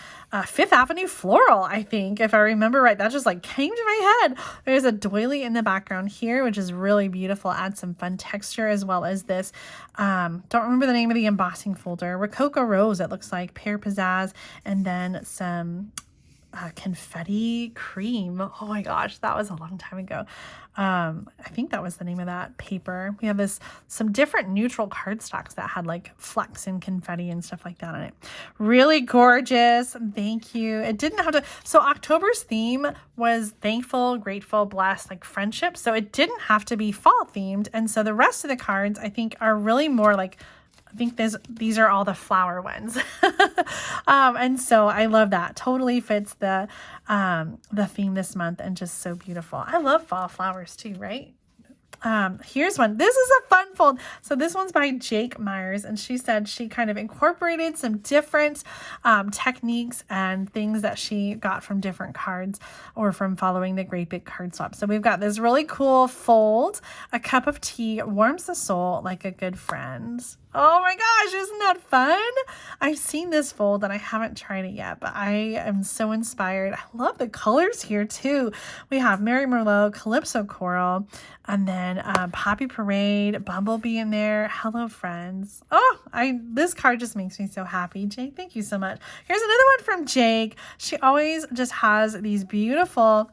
Fifth Avenue floral, I think, if I remember right. That just like came to my head. There's a doily in the background here, which is really beautiful. Adds some fun texture, as well as this, don't remember the name of the embossing folder, Rococo Rose, it looks like, Pear Pizzazz, and then some confetti cream. Oh my gosh, that was a long time ago. I think that was the name of that paper. We have some different neutral cardstocks that had like flecks and confetti and stuff like that on it. Really gorgeous. Thank you. It didn't have to. So October's theme was thankful, grateful, blessed, like friendship. So it didn't have to be fall themed. And so the rest of the cards, I think, are really more like, I think these are all the flower ones. And so I love that. Totally fits the theme this month and just so beautiful. I love fall flowers too, right? Here's one. This is a fun fold. So this one's by Jake Myers, and she said she kind of incorporated some different techniques and things that she got from different cards or from following the Great Big Card Swap. So we've got this really cool fold. A cup of tea warms the soul like a good friend. Oh my gosh, isn't that fun? I've seen this fold and I haven't tried it yet, but I am so inspired. I love the colors here too. We have Mary Merlot, Calypso Coral, and then Poppy Parade, Bumblebee in there. Hello, friends. Oh, this card just makes me so happy. Jake, thank you so much. Here's another one from Jake. She always just has these beautiful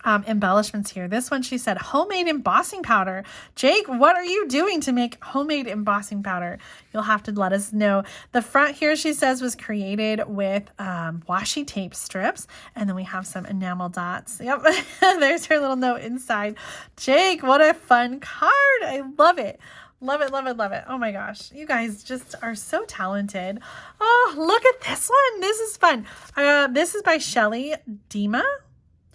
embellishments here. This one, she said, homemade embossing powder. Jake, what are you doing to make homemade embossing powder? You'll have to let us know. The front here, she says, was created with washi tape strips. And then we have some enamel dots. Yep. There's her little note inside. Jake, what a fun card. I love it. Love it, love it, love it. Oh my gosh. You guys just are so talented. Oh, look at this one. This is fun. This is by Shelly Dima.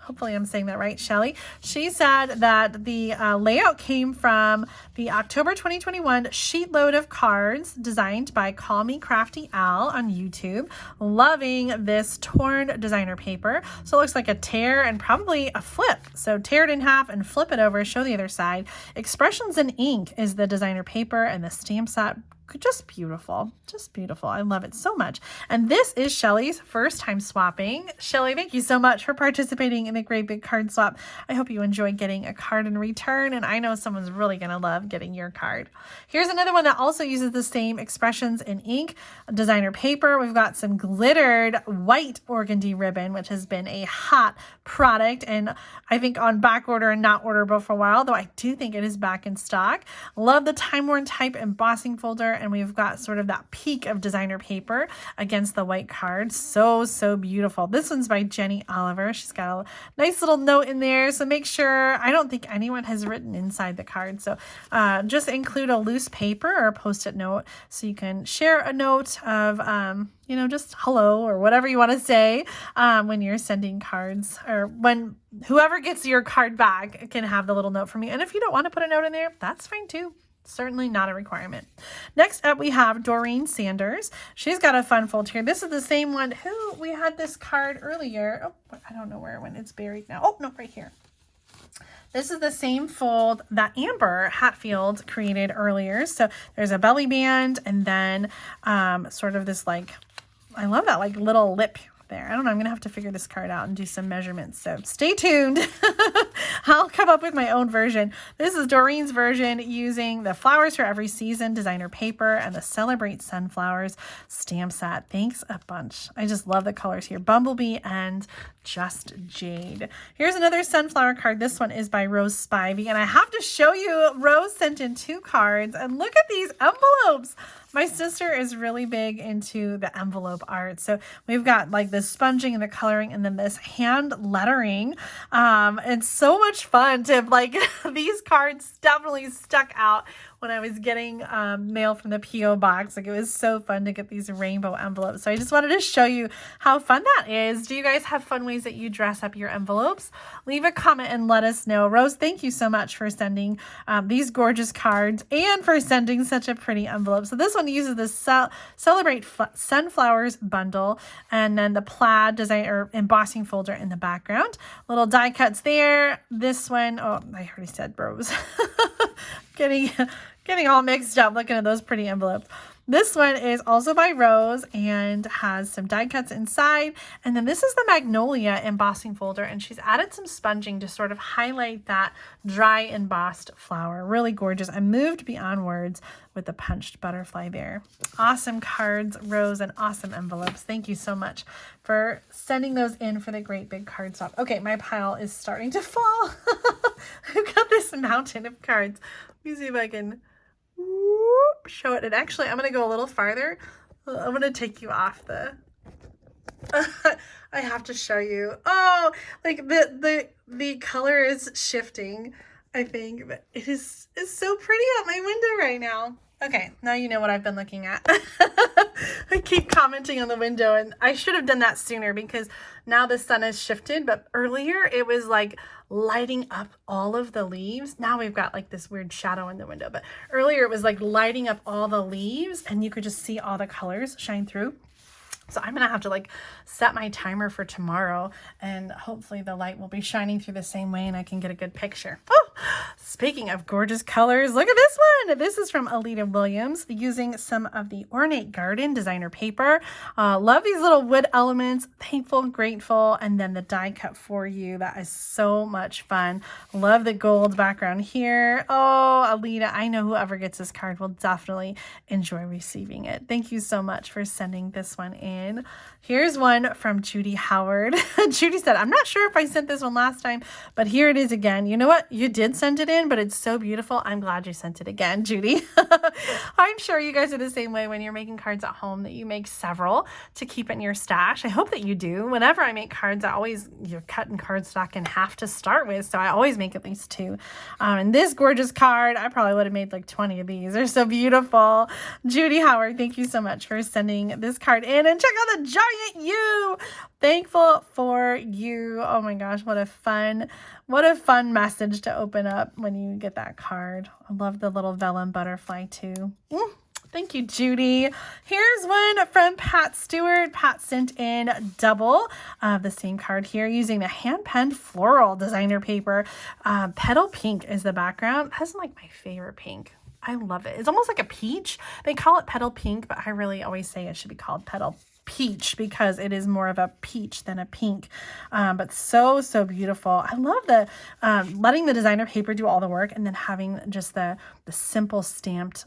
Hopefully I'm saying that right, Shelly. She said that the layout came from the October 2021 sheet load of cards designed by Call Me Crafty Al on YouTube. Loving this torn designer paper. So it looks like a tear and probably a flip. So tear it in half and flip it over, show the other side. Expressions in Ink is the designer paper, and the stamp set, just beautiful. Just beautiful. I love it so much. And this is Shelly's first time swapping. Shelly, thank you so much for participating in the Great Big Card Swap. I hope you enjoy getting a card in return, and I know someone's really going to love getting your card. Here's another one that also uses the same Expressions in Ink designer paper. We've got some glittered white organdy ribbon, which has been a hot product, and I think on back order and not orderable for a while, though I do think it is back in stock. Love the time-worn type embossing folder, and we've got sort of that peak of designer paper against the white card. So, so beautiful. This one's by Jenny Oliver. She's got a nice little note in there. So make sure, I don't think anyone has written inside the card. So just include a loose paper or a Post-it note so you can share a note of, you know, just hello or whatever you want to say when you're sending cards, or when whoever gets your card back can have the little note from you. And if you don't want to put a note in there, that's fine too. Certainly not a requirement. Next up, we have Doreen Sanders. She's got a fun fold here. This is the same one who we had this card earlier. Oh, I don't know where it went. It's buried now. Oh, no, right here. This is the same fold that Amber Hatfield created earlier. So there's a belly band and then sort of this like, I love that like little lip there. I don't know. I'm going to have to figure this card out and do some measurements. So stay tuned. I'll come up with my own version. This is Doreen's version using the Flowers for Every Season designer paper and the Celebrate Sunflowers stamp set. Thanks a bunch. I just love the colors here. Bumblebee and Just Jade. Here's another sunflower card. This one is by Rose Spivey. And I have to show you, Rose sent in 2 cards. And look at these envelopes. My sister is really big into the envelope art. So we've got like this sponging and the coloring and then this hand lettering. It's so much fun to like, these cards definitely stuck out when I was getting mail from the P.O. box. Like it was so fun to get these rainbow envelopes. So I just wanted to show you how fun that is. Do you guys have fun ways that you dress up your envelopes? Leave a comment and let us know. Rose, thank you so much for sending these gorgeous cards and for sending such a pretty envelope. So this one uses the Celebrate Sunflowers bundle and then the plaid design or embossing folder in the background. Little die cuts there. This one, oh, I already said Rose. Getting all mixed up looking at those pretty envelopes. This one is also by Rose and has some die cuts inside. And then this is the Magnolia embossing folder, and she's added some sponging to sort of highlight that dry embossed flower. Really gorgeous. I moved beyond words with the punched butterfly there. Awesome cards, Rose, and awesome envelopes. Thank you so much for sending those in for the great big card swap. Okay, my pile is starting to fall. I've got this mountain of cards. Let me see if I can show it. And actually, I'm going to go a little farther. I'm going to take you off the... I have to show you. Oh, like the color is shifting, I think. But it's so pretty out my window right now. Okay, now you know what I've been looking at. I keep commenting on the window, and I should have done that sooner because now the sun has shifted, but earlier it was like lighting up all of the leaves. Now we've got like this weird shadow in the window, but earlier it was like lighting up all the leaves and you could just see all the colors shine through. So I'm going to have to like set my timer for tomorrow and hopefully the light will be shining through the same way and I can get a good picture. Oh, speaking of gorgeous colors, look at this one. This is from Alita Williams using some of the Ornate Garden designer paper. Love these little wood elements, thankful, grateful, and then the die cut for you. That is so much fun. Love the gold background here. Oh, Alita, I know whoever gets this card will definitely enjoy receiving it. Thank you so much for sending this one in. Here's one from Judy Howard. Judy said, I'm not sure if I sent this one last time, but here it is again. You know what? You did send it in, but it's so beautiful. I'm glad you sent it again, Judy. I'm sure you guys are the same way when you're making cards at home, that you make several to keep in your stash. I hope that you do. Whenever I make cards, you're cutting cardstock in half to start with, so I always make at least 2. And this gorgeous card, I probably would have made like 20 of these. They're so beautiful. Judy Howard, thank you so much for sending this card in. And check out the giant U. Thankful for you. Oh my gosh, what a fun message to open up when you get that card. I love the little vellum butterfly too. Thank you, Judy. Here's one from Pat Stewart. Pat sent in double of the same card here using the hand-penned floral designer paper. Petal pink is the background. That's like my favorite pink. I love it. It's almost like a peach. They call it petal pink, but I really always say it should be called petal peach because it is more of a peach than a pink. But so beautiful. I love the letting the designer paper do all the work and then having just the simple stamped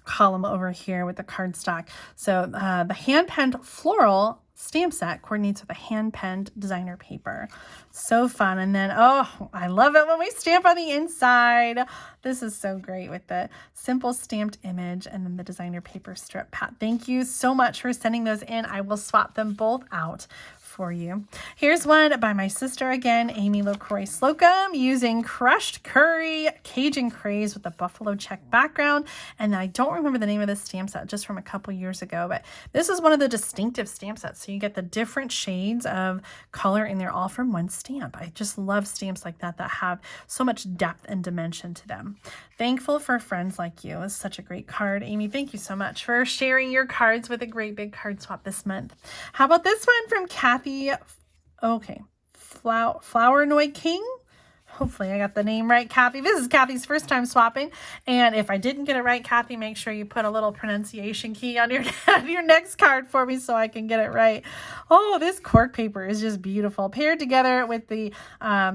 column over here with the cardstock. So the hand-penned floral stamp set coordinates with a hand-penned designer paper. So fun. And then, oh, I love it when we stamp on the inside. This is so great with the simple stamped image and then the designer paper strip. Pat, thank you so much for sending those in. I will swap them both out for you. Here's one by my sister again, Amy LaCroix Slocum, using crushed curry Cajun craze with the buffalo check background. And I don't remember the name of this stamp set, just from a couple years ago, but this is one of the distinctive stamp sets. So you get the different shades of color in there all from one stamp. I just love stamps like that have so much depth and dimension to them. Thankful for friends like you. It's such a great card. Amy, thank you so much for sharing your cards with a great big card swap this month. How about this one from Kathy? Okay, Flower Noy King. hopefully I got the name right, Kathy. This is Kathy's first time swapping. And if I didn't get it right, Kathy, make sure you put a little pronunciation key on your, your next card for me so I can get it right. Oh, this cork paper is just beautiful. Paired together with the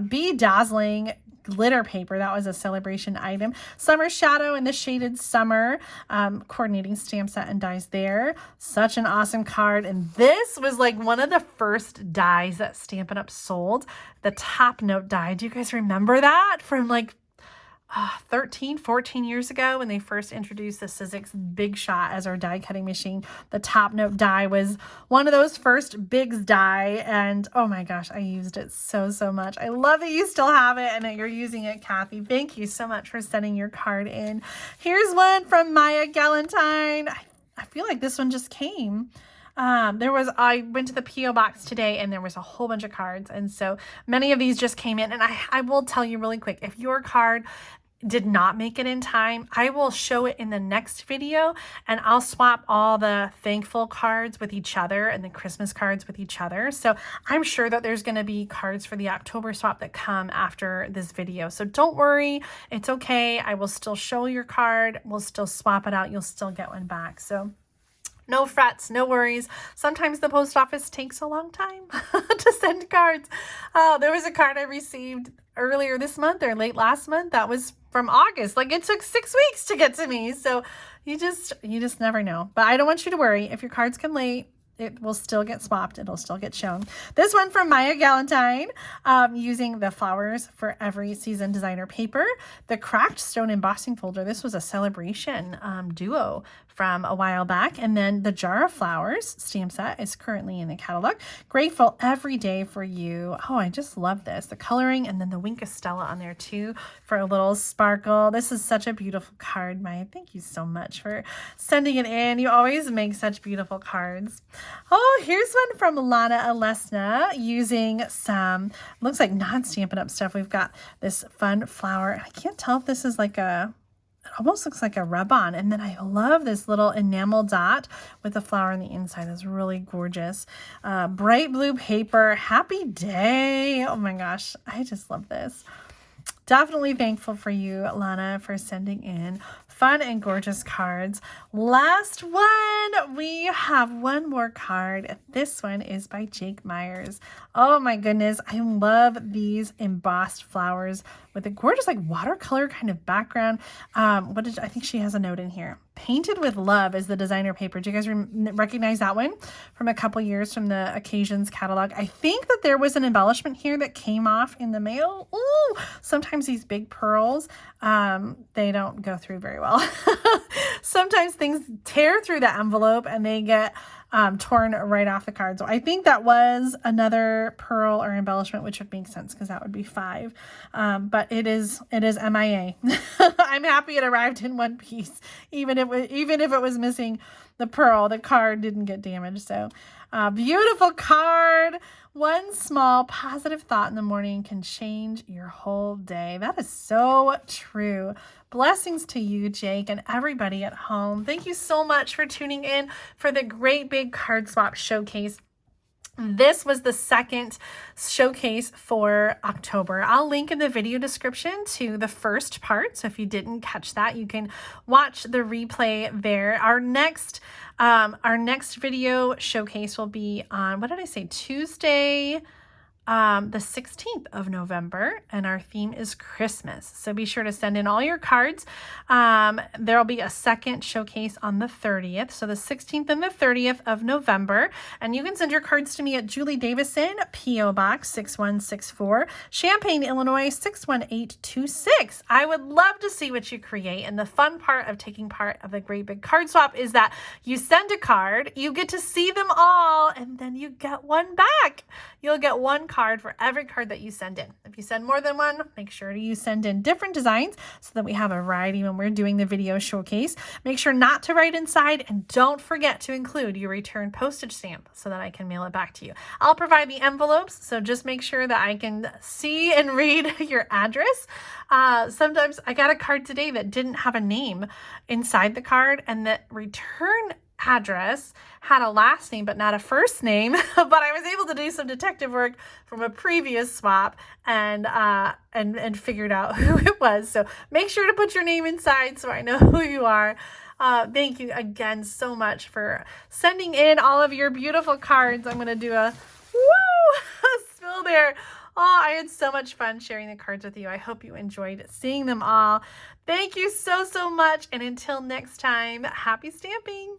Be Dazzling glitter paper. That was a celebration item. Summer Shadow and the Shaded Summer. Coordinating stamp set and dies there. Such an awesome card. And this was like one of the first dies that Stampin' Up! Sold. The top note die. Do you guys remember that from like 13, 14 years ago when they first introduced the Sizzix Big Shot as our die cutting machine? The top note die was one of those first Bigs die, and oh my gosh, I used it so much. I love that you still have it and that you're using it, Kathy. Thank you so much for sending your card in. Here's one from Maya Galentine. I feel like this one just came. I went to the P.O. box today and there was a whole bunch of cards. And so many of these just came in, and I will tell you really quick, if your card did not make it in time, I will show it in the next video, and I'll swap all the thankful cards with each other and the Christmas cards with each other. So I'm sure that there's going to be cards for the October swap that come after this video. So don't worry. It's okay. I will still show your card. We'll still swap it out. You'll still get one back. So no frets, no worries. Sometimes the post office takes a long time to send cards. There was a card I received earlier this month or late last month that was from August. Like, it took 6 weeks to get to me. So you just never know. But I don't want you to worry. If your cards come late, it will still get swapped. It'll still get shown. This one from Maya Galentine, using the Flowers for Every Season designer paper. The Cracked Stone Embossing Folder. This was a celebration duo from a while back. And then the Jar of Flowers stamp set is currently in the catalog. Grateful Every Day for You. Oh, I just love this. The coloring, and then the Wink of Stella on there too for a little sparkle. This is such a beautiful card, Maya. Thank you so much for sending it in. You always make such beautiful cards. Oh, here's one from Lana Alesna using some, looks like non-Stampin' Up! Stuff. We've got this fun flower. I can't tell if this is like it almost looks like a rub-on. And then I love this little enamel dot with the flower on the inside. That's really gorgeous. Bright blue paper. Happy Day. Oh my gosh. I just love this. Definitely thankful for you, Lana, for sending in fun and gorgeous cards. Last one, we have one more card. This one is by Jake Myers. Oh my goodness, I love these embossed flowers with a gorgeous like watercolor kind of background. I think she has a note in here. Painted with Love is the designer paper. Do you guys recognize that one from a couple years from the Occasions catalog? I think that there was an embellishment here that came off in the mail. Ooh, sometimes these big pearls, they don't go through very well. Sometimes things tear through the envelope and they get torn right off the card. So I think that was another pearl or embellishment, which would make sense because that would be 5. But it is MIA. I'm happy it arrived in one piece, even if it was missing the pearl. The card didn't get damaged. So beautiful card. One small positive thought in the morning can change your whole day. That is so true. Blessings to you, Jake, and everybody at home. Thank you so much for tuning in for the Great Big Card Swap Showcase. This was the second showcase for October. I'll link in the video description to the first part. So if you didn't catch that, you can watch the replay there. Our next video showcase will be on, what did I say, Tuesday, the 16th of November, and our theme is Christmas. So be sure to send in all your cards. There'll be a second showcase on the 30th. So the 16th and the 30th of November. And you can send your cards to me at Julie Davison, P.O. Box 6164, Champaign, Illinois 61826. I would love to see what you create. And the fun part of taking part of the Great Big Card Swap is that you send a card, you get to see them all, and then you get one back. You'll get one card for every card that you send in. If you send more than one, make sure you send in different designs so that we have a variety when we're doing the video showcase. Make sure not to write inside, and don't forget to include your return postage stamp so that I can mail it back to you. I'll provide the envelopes, so just make sure that I can see and read your address. Sometimes I got a card today that didn't have a name inside the card, and that return address, had a last name but not a first name, but I was able to do some detective work from a previous swap and figured out who it was. So make sure to put your name inside so I know who you are. Thank you again so much for sending in all of your beautiful cards. I'm going to do a spill there. Oh, I had so much fun sharing the cards with you. I hope you enjoyed seeing them all. Thank you so much. And until next time, happy stamping.